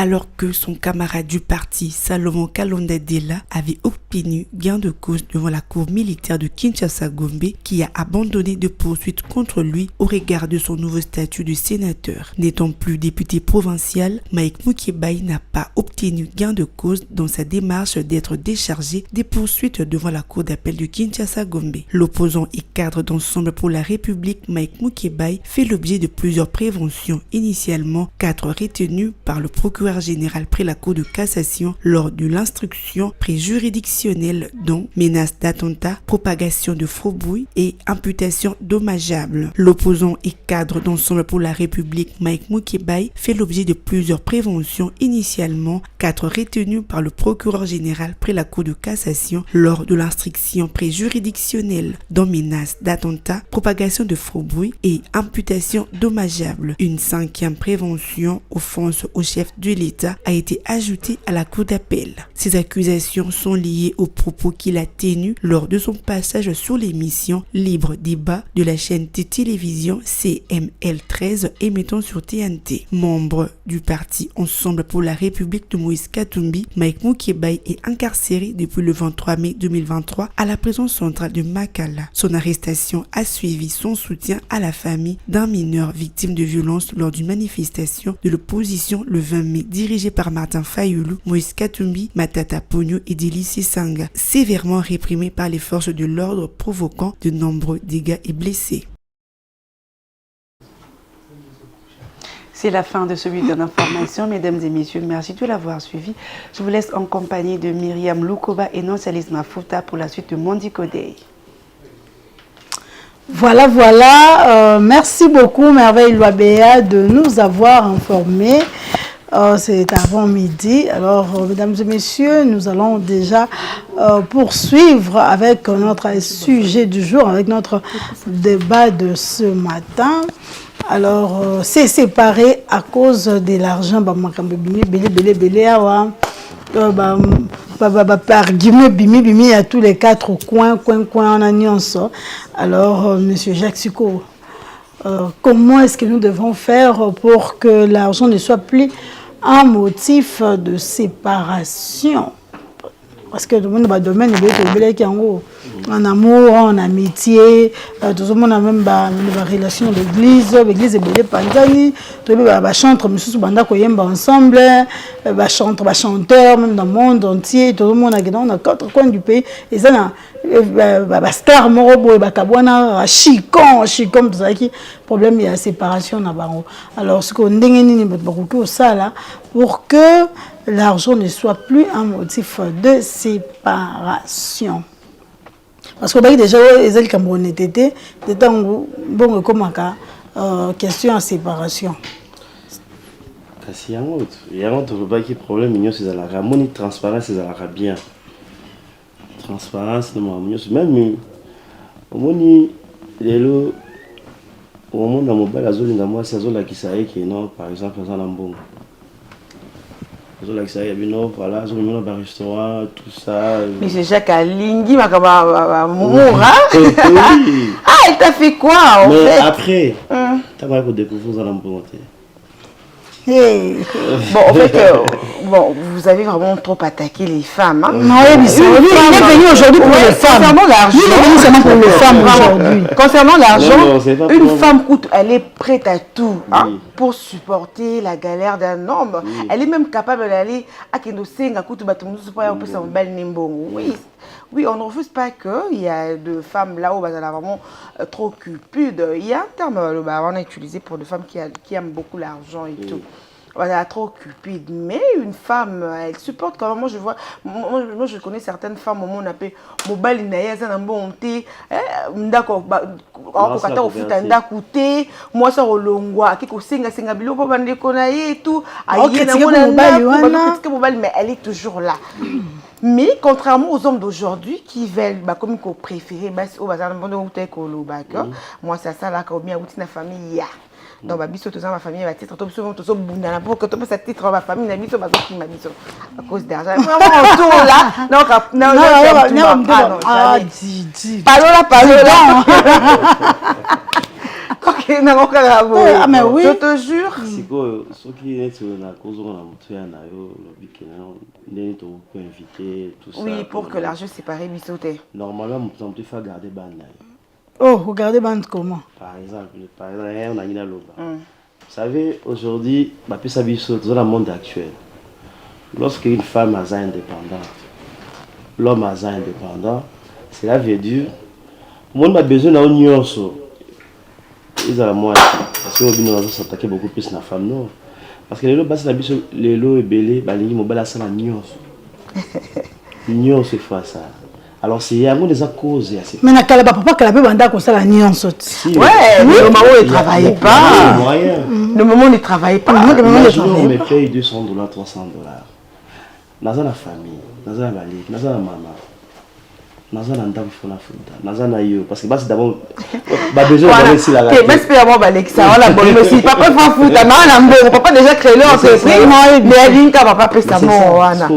Alors que son camarade du parti, Salomon Kalonda Dela, avait obtenu gain de cause devant la cour militaire de Kinshasa-Gombe qui a abandonné de poursuites contre lui au regard de son nouveau statut de sénateur. N'étant plus député provincial, Mike Mukeba n'a pas obtenu gain de cause dans sa démarche d'être déchargé des poursuites devant la cour d'appel de Kinshasa-Gombe. L'opposant et cadre d'Ensemble pour la République, Mike Mukeba, fait l'objet de plusieurs préventions. Initialement, 4 retenues par le procureur général près la Cour de cassation lors de l'instruction préjuridictionnelle dont menace d'attentat, propagation de faux bruits et imputation dommageable. L'opposant et cadre d'Ensemble pour la République Mike Mukeba fait l'objet de plusieurs préventions. Initialement, 4 retenues par le procureur général près la Cour de cassation lors de l'instruction préjuridictionnelle dont menace d'attentat, propagation de faux bruits et imputation dommageable. Une 5e prévention, offense au chef de l'État, a été ajoutée à la cour d'appel. Ces accusations sont liées aux propos qu'il a tenus lors de son passage sur l'émission Libre Débat de la chaîne de télévision CML13 émettant sur TNT. Membre du parti Ensemble pour la République de Moïse Katumbi, Mike Mukeba est incarcéré depuis le 23 mai 2023 à la prison centrale de Makala. Son arrestation a suivi son soutien à la famille d'un mineur victime de violences lors d'une manifestation de l'opposition le 20 mai tournée dirigée par Martin Fayoulou, Moïse Katumbi, Matata Pogno et Délicie Sanga, sévèrement réprimée par les forces de l'ordre, provoquant de nombreux dégâts et blessés. C'est la fin de ce bulletin d'information, mesdames et messieurs. Merci de l'avoir suivi. Je vous laisse en compagnie de Myriam Lukoba et Nonsalis Mafuta pour la suite de Mondico Day. Voilà. Merci beaucoup, Merveille Loabéa, de nous avoir informés. C'est avant midi. Alors, mesdames et messieurs, nous allons déjà poursuivre avec notre sujet du jour, avec notre débat de ce matin. Alors, c'est séparé à cause de l'argent. Par guillemets, bimi à tous les quatre coins en alliance. Alors, monsieur Jacques Suko, comment est-ce que nous devons faire pour que l'argent ne soit plus un motif de séparation? Parce que tout le monde dans le domaine est en amour, en amitié, tout le monde a même des relations d'église, l'église est belle pandani, tout le monde chante ensemble, chanteur même dans le monde entier, tout le monde a dans quatre coins du pays, et ça a star morobo et bakabwana chicon tout ça qui problème il y a séparation na bango. Alors ce qu'on ndengeni beaucoup ça là pour que l'argent ne soit plus un motif de séparation. Parce que déjà les gens qui ont été bon comme question en séparation. Kasi yango to ba ki problème mignon c'est la ramoni transparence c'est la bien. Transparence no mignon même au moni lelo au monde na mobile azolinga moi c'est azola ki ça que non par exemple dans mbongo. Voilà, un restaurant, tout ça. Mais c'est Jacques Alingi, Moura. Ah, il t'a fait quoi en mais fait? Après, tu as découvert ça dans le bon. Bon, en fait, vous avez vraiment trop attaqué les femmes. Hein? Non, il est venu aujourd'hui pour les femmes. Concernant l'argent, il est venu seulement pour les femmes aujourd'hui. Concernant l'argent, une femme elle est prête à tout pour supporter la galère d'un homme. Oui. Elle est même capable d'aller à Kendosenga, oui, on ne refuse pas qu'il y a de femmes là où elles sont vraiment trop cupides. Il y a un terme on a utilisé pour des femmes qui aiment beaucoup l'argent et tout. Elle est trop cupide, mais une femme, elle supporte quand même. Moi, je connais certaines femmes, on appelle mobile inaïa, un bon thé, d'accord, moi ça rolongwa, qui senga bilo pour bande konaye et tout. Mais elle est toujours là. Mais contrairement aux hommes d'aujourd'hui qui veulent comme ils préfèrent moi c'est ça là quand bien la famille donc ma biso tous ma famille va titre tout so bunda pour que tout ça titre ma famille na biso ba qui ma biso à cause d'argent vraiment tout là non parola OK ah mais oui je te jure c'est quoi ce qui est na cause on a monté na yo le week-end n'est to pour inviter tout ça oui pour que l'argent séparé bisoté normalement on peut faire garder bande. Oh, regardez bande comment? Par exemple, on a une loba. Vous savez, aujourd'hui, dans le monde actuel, lorsqu'une femme est indépendante, l'homme est indépendant, cela veut dire le monde a besoin d'un union. Ils ont la moitié. Parce que nous allons s'attaquer beaucoup plus à la femme. Non. Parce que les lots et belé, les mobiles sont la nuance. Nuance fait ça. Alors c'est un des causes. Mais na kala papa kala pe banda ko sala nuance. Ouais, le moment où il travaille pas. Le moment où il travaille pas. On me paye $200, $300. Dans la famille, dans la valise, dans la maman. Dans la ndam fona futa. Dans la yo parce que c'est d'abord besoin de laisser la raquette. Mais c'est moi Alexa, on la bonne aussi. Papa fa futa, na mbo, papa déjà créé l'entreprise. Mais elle dit papa peut ça mon wana.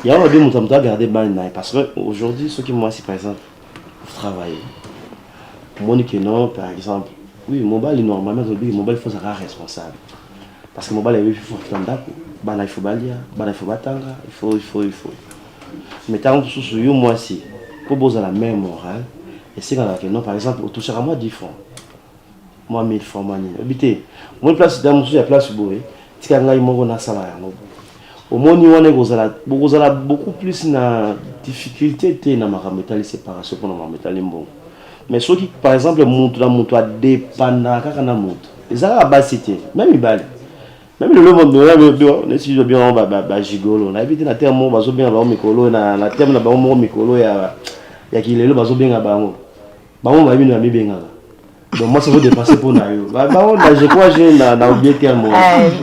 Il y a un peu de temps garder parce qu'aujourd'hui, ceux qui moi si par exemple vous travaillez, Monique non par exemple, oui mobile normalement aujourd'hui mobile faut être responsable parce que mobile il faut faire il faut balia, il faut batanga, il faut. Mais tant que sous moi si pour poser la même morale et c'est quand non par exemple au toucher à moi 10 francs, moi 1000 francs mani. Habitez, moi place dans mon place bourré. tika ngai moko na sala yango omoni wana kozala beaucoup plus na difficulté te na makambo etali séparation mpona makambo etali mbongo mais soki par exemple mutu adépendaka kaka na mutu ezalaka basi te même mibale même le monde nesi bien ba gigolo na ebite na terme bazobenga bango mikolo na terme na bango moko mikolo ya kilelo bazobenga bango bayebi no ya mibengaka. Donc moi ça veut dépasser pour Nayo. Je crois que j'ai oublié terme.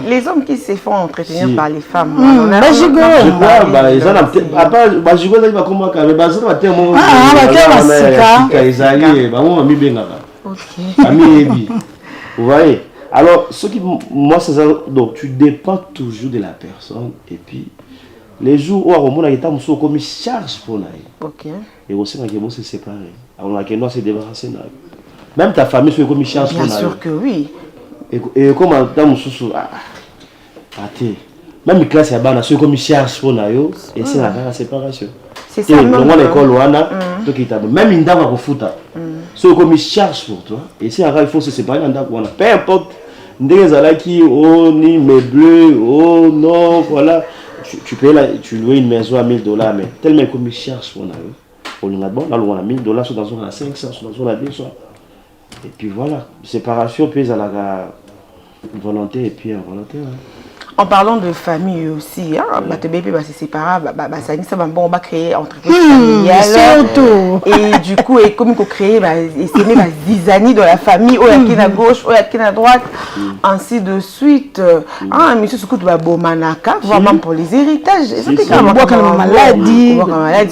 Les hommes qui se font entretenir par les femmes. Je crois ils ont un jigo va comment mais bazo ba terme vous voyez. Alors ce qui moi c'est ça donc tu dépends toujours de la personne et puis les jours où on a été muso comme charge pour Nayo. OK. Et aussi quand on se séparer. On a que nous se débarrasser Nayo. Même ta famille fait comme une chance pour Bien sûr que oui. Et comment dans mon sous même les classes là-bas, c'est comme une chance pour Nayo et c'est la séparation. C'est ça. Dans l'école même une dame va foutre. C'est comme une charge pour toi et c'est il faut se séparer dans dame. Peu importe des qui oh ni meublé oh non voilà tu peux là tu loues une maison à $1000 mais tellement comme une charge pour Nayo. On a bon là on a $1000 sur dans zone à 500 sur dans zone à 200. Et puis voilà, séparation puis à la volonté et puis involonté. En parlant de famille aussi, tes bébés se séparent, ça va bon, créer entreprise familiale. Et du coup, et comme il créer, c'est même 10 années dans la famille, ou qui est à gauche, ou qui est à droite, ainsi de suite. Monsieur Soukou doit bon manaka, vraiment pour les héritages. C'est quand même maladie,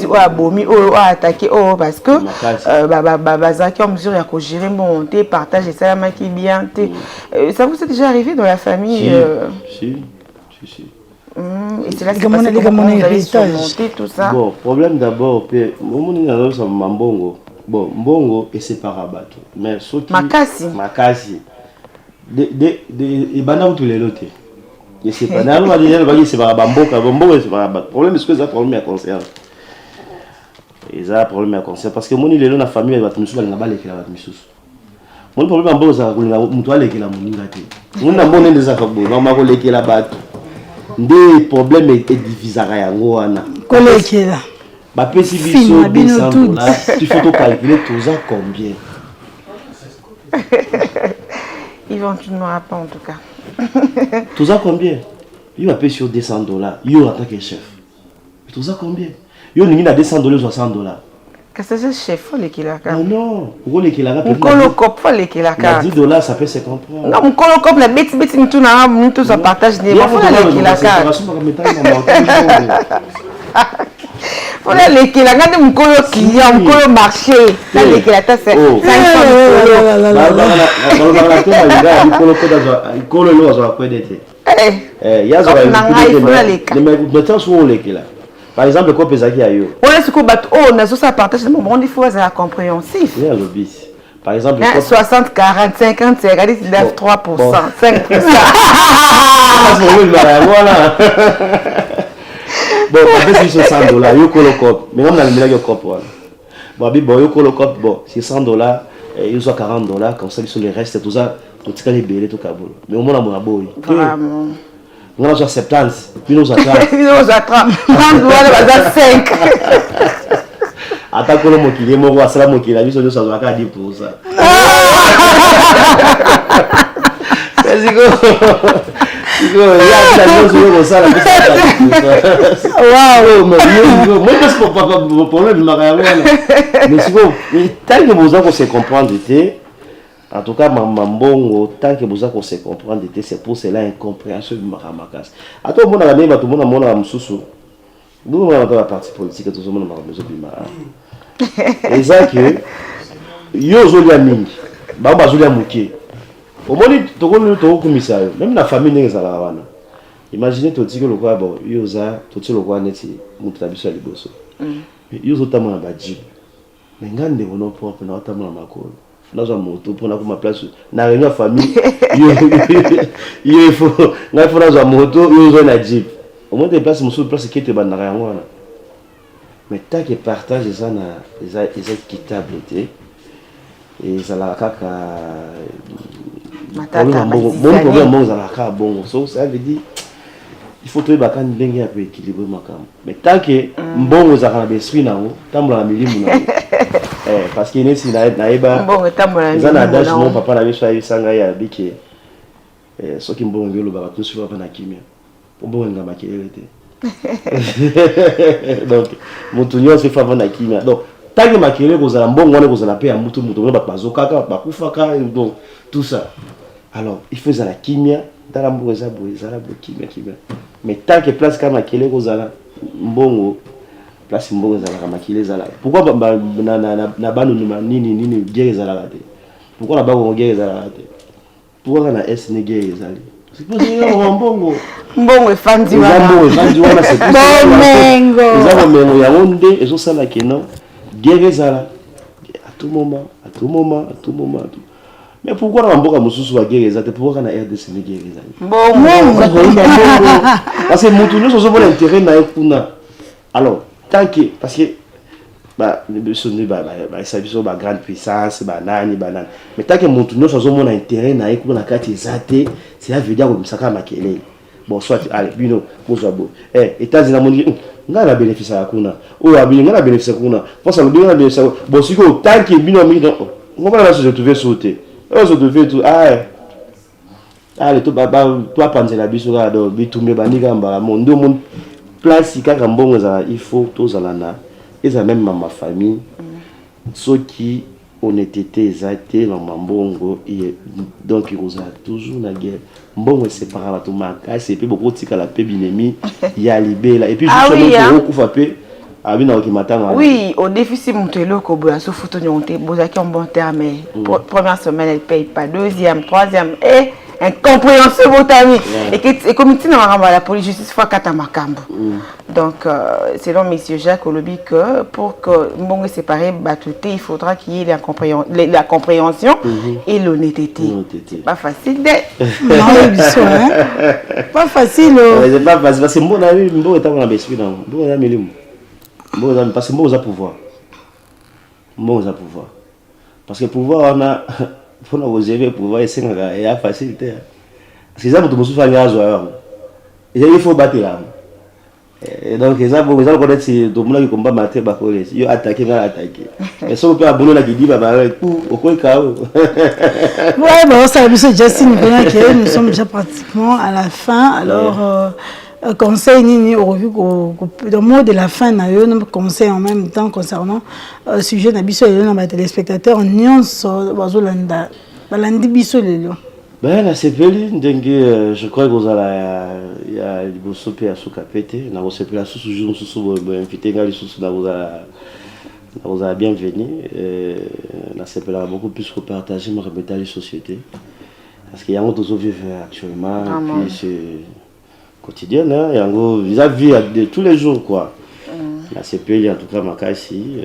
ou à bomi, ou à attaquer, parce que bazaki en mesure à gérer mon thé, partage et ça qui bien. Ça vous est déjà arrivé dans la famille? Si. Et c'est là que vous avez surmonté tout ça. Bon, problème d'abord, mbongo. Bon, mbongo et c'est par abattu. Mais soki makasi. Ibana tous les lotés. Et c'est pas là, on va dire c'est par bamboka, mbongo c'est par abattu. Problème est-ce que ça problème à conscience. Et ça problème à conscience parce que moni lelo na famille va tumusu balinga balekela ba misusu. Mon problème mbongo za kulinga mutu alekela muninga te. Mona mbongo ndeza ka bo, na makolekela batu. Des problèmes et divisara yango wana kolekela ba pesi biso $200 tu faut calculer tout ça combien éventuellement pas en tout cas tout ça combien il va payer sur $200 yo en tant que chef tout ça combien yo ningi na $200 $60 qu'est-ce que c'est chef les kilaka non pour les kilaka kolokop les kilaka $10 ça peut se comprendre non kolokop la bête tout na tout ça partage des fois les kilaka voilà les kilaka de mukolo client mukolo marché là les kilaka c'est 500 par exemple, quoi pesaki ayo. On est ce que on a ça partage mon bon il faut être compréhensif. Il y a le bis. Par exemple, 60 40 50 c'est regardez 3%, 5%. Voilà. Bon, après c'est $100, yo kolokop. Mais on a le milliard cop voilà. Bon, yo kolokop bon, c'est $100 et ils ont $40 comme ça sur les restes tout ça, tout ça les belé tout kabolo. Mais au moins on a boy. Vraiment. On a 70, puis nous a 30. Puis nous a 30. 30 dollars, 5. Attends que le mot qui est mort, c'est la mot qui est la vie, ça doit être 10%. C'est quoi? Il y a la chose comme ça, la personne. Waouh! Moi, c'est pas le problème de ma carrière. Mais c'est bon, tant que vous avez se comprendre, en tout cas, mbongo, tant que vous avez se comprendre, c'est pour cela incompréhension de Maramakas. À tout le monde, tout le monde a moussou. Nous, on a la partie politique, tout le monde a besoin de Mara. Et ça que, yo zolia mingi, baba zolia muke. Au moins, tout le monde est commissaire. Même la famille n'est pas là. Imaginez tout ce que le roi, bon, yo za, tout ce que le roi n'est pas, mutabiso ali bosso. Yo zotama na badjib. Mais ngande wono propre na otama na makolo. Dans un moto pour ma place na réunion famille il faut na faut dans un moto yo zo na jeep au moins des places musu place qui te bandara yango wana mais tant que partage ça na les équitabilité et ça la kaka problème bon za la bongo so ça veut dire il faut trouver bakani ndenge ya équilibrer makam mais tant que mbongo za kana esprit nango tambola na milimu nango parce que nesi na eba mbongo tambola na adage mon papa na biso ayisanga ya biki soki mbongo ngelo ba tout sur pa na kimia mbongo nga makelele te donc mutu nyonso fa na kimia donc tant que makelele kozala mbongo wana kozala pe ya mutu ba bazokaka bakufaka donc tout ça alors il faut la kimia dans la mbongo za boizala bo kimia mais tant que place kama makelele kozala mbongo place mbongo za la makelele zala pourquoi na banu nini guerre zala te pourquoi la bango guerre zala te pourquoi na S ne guerre zala c'est pour dire mbongo efandi wana c'est mengo za mengo ya onde ezo sala keno guerre zala à tout moment mais pourquoi na mboka mususu wa guerre zala pourquoi na RDC ne guerre zala mbongo parce que mutu nous sommes pas intérêt na ekuna alors tant que parce que ça biso ba grande puissance banani mais tant que mutu nous sommes intérêt na ekuna kati zate c'est veut dire que ça makelele bon soit allez bino bozwa bo États-Unis moni nga na bénéfice ya kuna o abi nga na bénéfice kuna parce que bino na bénéfice bon siko tant que bino mi donc on va la se trouver sauter on se devait tout allez to toi panzela biso ga do bitumbe banika mbala mondo mon place kaka mbongo za il faut tous alana et ça même ma famille ceux qui honnêteté exacté dans mbongo et donc il y a toujours la guerre mbongo séparé la tout maka c'est puis beaucoup tika la pe binemi ya libela et puis justement pour couper abina okimatanga oui au déficit mutelo ko boya so photo nyonte bozaki en bon terme première semaine elle paye pas deuxième troisième et incompréhensible botami et comité na la police justice fois kata makambo donc selon monsieur Jacques Olobi que pour que mbongo séparé batuté il faudra qu'il y ait la compréhension et l'honnêteté pas facile pas facile c'est pas facile parce que mbongo est dans l'esprit non mbongo na milimu mbongo parce que mbongo za pouvoir parce que pouvoir on a faut nous gérer pouvoir et c'est facilité parce que ça vous tout faire gaz il faut battre là et donc ça vous allez connaître si tout le monde qui combat mater bakoles yo attaquer et ça on peut abonner la qui dit au quoi cao ouais bon ça monsieur Justine nous sommes déjà pratiquement à la fin alors conseil nini au revu le mot de la fin na yo conseil en même temps concernant sujet na biso et na téléspectateurs nyonso bazolanda balandi biso lelo ben la sepeli ndenge je crois que vous allez il y a liboso pe ya suka pete na sepela susu jour susu bo invité ngali susu na vous a bienvenue la sepela beaucoup plus que partager ma remettre les sociétés parce qu'il y a autre chose vivre actuellement puis c'est quotidienne et en gros vis-à-vis de tous les jours quoi la CPI en tout cas makasi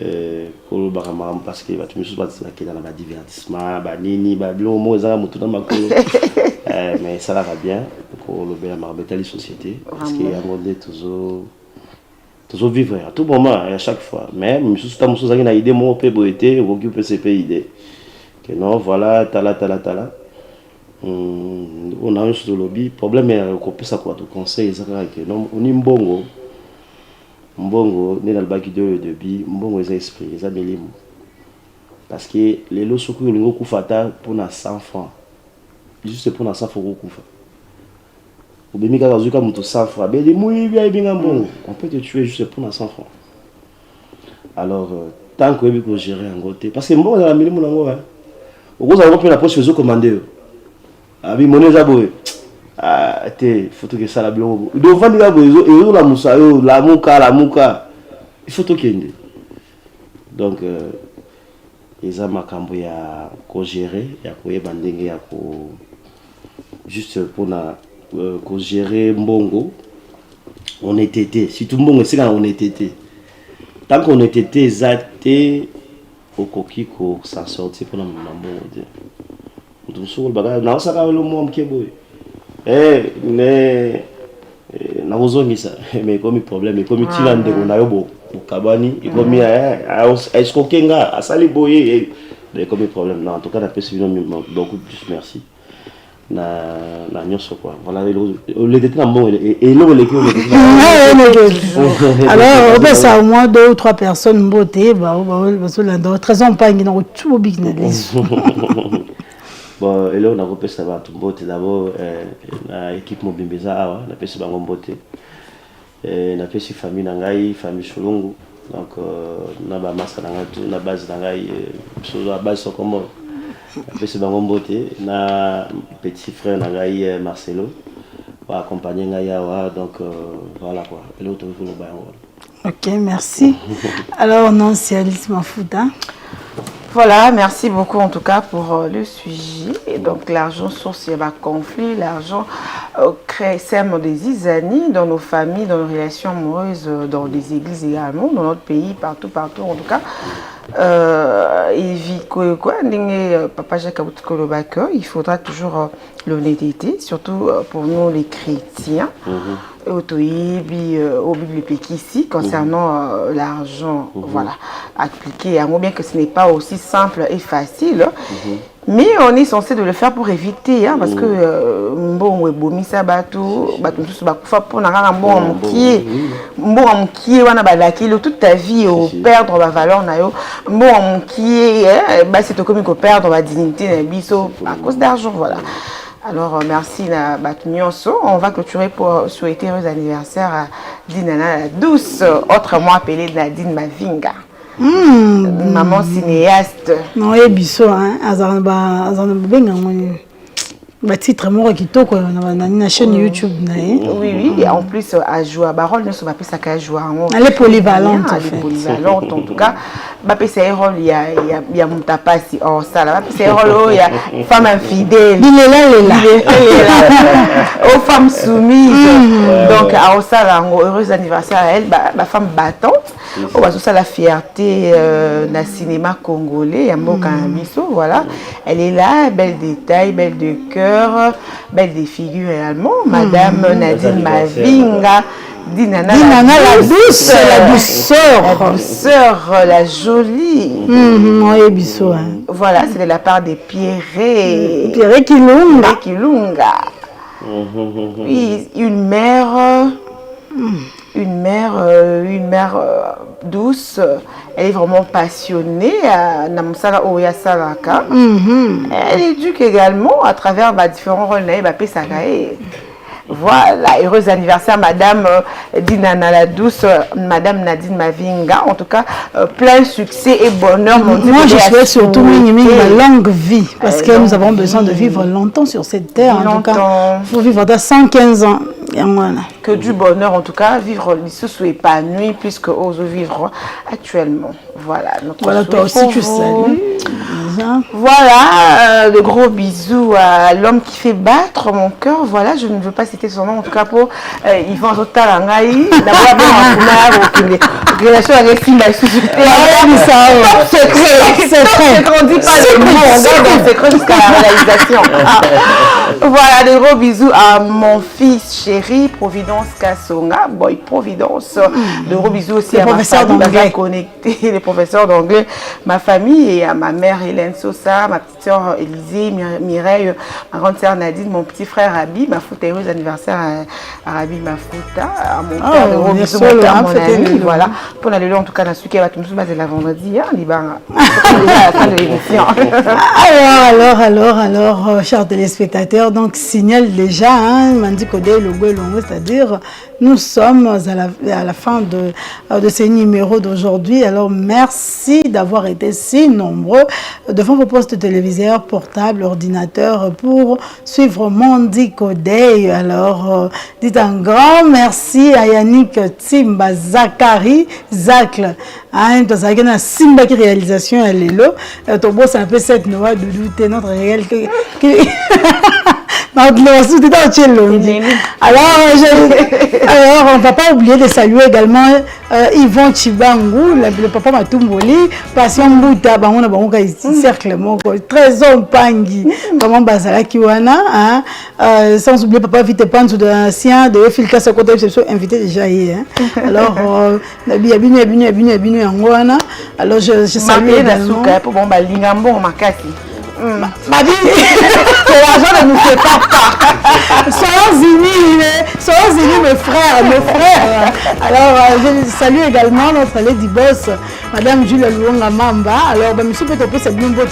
kolo barama parce que tu me suis pas qui dans la divertissement ba nini ba bilo mo za mutu na makolo mais ça va bien kolo be ma remettre les sociétés parce qu'il y a monde toujours vivre à tout moment à chaque fois mais je suis tam so na idée mo pe boité occuper CPI idée que non voilà tala on a un sur le lobby problème est que ça quoi tout conseil ça que non on est mbongo né dans le bac de débit mbongo les esprit les amelimu parce que les lots sur que le kufata pour na 100 francs juste pour na 100 francs kufa obemi ka zuka muto 100 francs ben les mouyi bien bien mbongo on peut te tuer juste pour na 100 francs alors tant que vous gérer en côté parce que mbongo dans la melimu nango vous avez compris la poste que vous commandez abi moneza boy te faut que ça la blongo devant la bozo et la musa la muka il faut que donc ils ont makambo ya ko gérer ya ko yebandenge ya ko juste pour na ko gérer mbongo on était surtout mbongo c'est quand on était tant qu'on était exacté au kokiko s'en sortir pour na mbongo tout sur baga na osaka le mom keboy mais na ozongi ça mais comme problème comme tilande on a yo kabani et comme est-ce qu'on kenga asali boye mais comme problème non en tout cas la personne beaucoup plus merci na nyonso quoi. Voilà le détail bon et l'eau les alors on peut ça au moins 2 ou 3 personnes beauté très en pas dans tout business. Bon et là on a repéré ça va tout beauté d'abord na équipe Mobimbeza awa na pesi bango beauté et na pesi famille na ngai famille Solongo donc na ba masa na ngatu na base na ngai sur la base so comme pesi bango beauté na petit frère na ngai Marcelo va accompagner ngai awa donc voilà quoi et l'autre il faut le bain. OK, merci. Alors non, c'est Alice Mafuta. Voilà, merci beaucoup en tout cas pour le sujet. Et donc l'argent source il y a un conflit, l'argent sème des isanies dans nos familles, dans nos relations amoureuses, dans les églises également, dans notre pays, partout en tout cas. Papa Jacques il faudra toujours l'honnêteté, surtout pour nous les chrétiens. Au Bible ici concernant l'argent, voilà, appliqué à moi, bien que ce n'est pas aussi simple et facile, mais on est censé de le faire pour éviter, hein, parce que bon, toute ta vie au perdre la valeur bon c'est comme perdre la dignité à cause d'argent, voilà. Alors merci na Batnyonso, on va clôturer pour souhaiter heureux anniversaire à Dinana la douce, autrement appelée Nadine Mavinga. Maman cinéaste. Non, et biso hein, azana benga ba titre moko kitoko na chaîne YouTube oui oui, et en plus à jouer à Barol ne soit pas ça qu'à jouer elle est polyvalente polyvalente en tout cas ba pesa rôle il y a mutapasi oh ça là ba pesa rôle il y a femme infidèle il est là aux femmes soumises donc à ça là heureux anniversaire à elle ba femme battante oh bah ça la fierté na cinéma congolais ya mboka biso voilà elle est là, belle détail, belle de cœur, belle des figures également, Madame Nadine Mavinga, Dinana la douce, la douceur, la jolie. Voilà, c'est de la part des Pierre Kilunga. Oui, une mère douce, elle est vraiment passionnée Namusala Oya Salaka. Elle éduque également à travers différents rôles. Voilà, heureux anniversaire Madame Dinana la douce, Madame Nadine Mavinga. En tout cas, plein succès et bonheur. Moi, je souhaite surtout une longue vie parce que nous avons besoin de vivre longtemps sur cette terre. En tout cas, il faut vivre dans 115 ans. Que du bonheur, en tout cas, vivre sous épanoui puisque ose vivre actuellement. Voilà, voilà, toi aussi tu salues. Voilà, de gros bisous à l'homme qui fait battre mon cœur. Voilà, je ne veux pas citer son nom, en tout cas pour Yvan Zotalangaï. Relation avec Simba on dit pas le mot, on garde le secret jusqu'à la réalisation. Voilà, de gros bisous à mon fils chéri, Providence Kassonga, Boy Providence. De gros bisous aussi à ma famille connectée, les professeurs d'anglais, ma famille et à ma mère Hélène Sosa, ma petite soeur Élisée, Mireille, ma grande soeur Nadine, mon petit frère Rabi, ma fouta, heureux anniversaire à Rabi Mafouta, à mon père, de gros bisous, mon père, mon ami, voilà. Pour la en tout cas, dans ce qui est la vendredi, à la fin de l'émission. Alors, chers téléspectateurs, donc signale déjà, Mandi Kodé, le Longo, c'est-à-dire nous sommes à la fin de ces numéros d'aujourd'hui. Alors, merci d'avoir été si nombreux devant vos postes téléviseurs, portables, ordinateurs pour suivre Mandi Kodé. Alors, dites un grand merci à Yannick Timba Zakari Zacle. Dans la Simba qui réalisation, elle est là. Ton boss un peu cette noix de douter notre réel alors, on ne va pas oublier de saluer également Yvon Chibangu, le papa Matumboli, Passion Bouta, on a ici, cercle, Trésor Pangi, maman Bazala Kiwana, sans oublier papa Vite Panzo de l'ancien, de Filka Sokoto, invité déjà hier. Alors, alors je salue également. Pour bon, Lingambo, Makasi. m'a dit que l'argent ne nous sépare pas. Soyons unis mes frères. Alors je salue également notre lady boss, Madame Julia Luonga Mamba. Alors monsieur peut-être c'est bien beau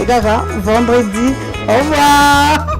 vendredi. Au revoir.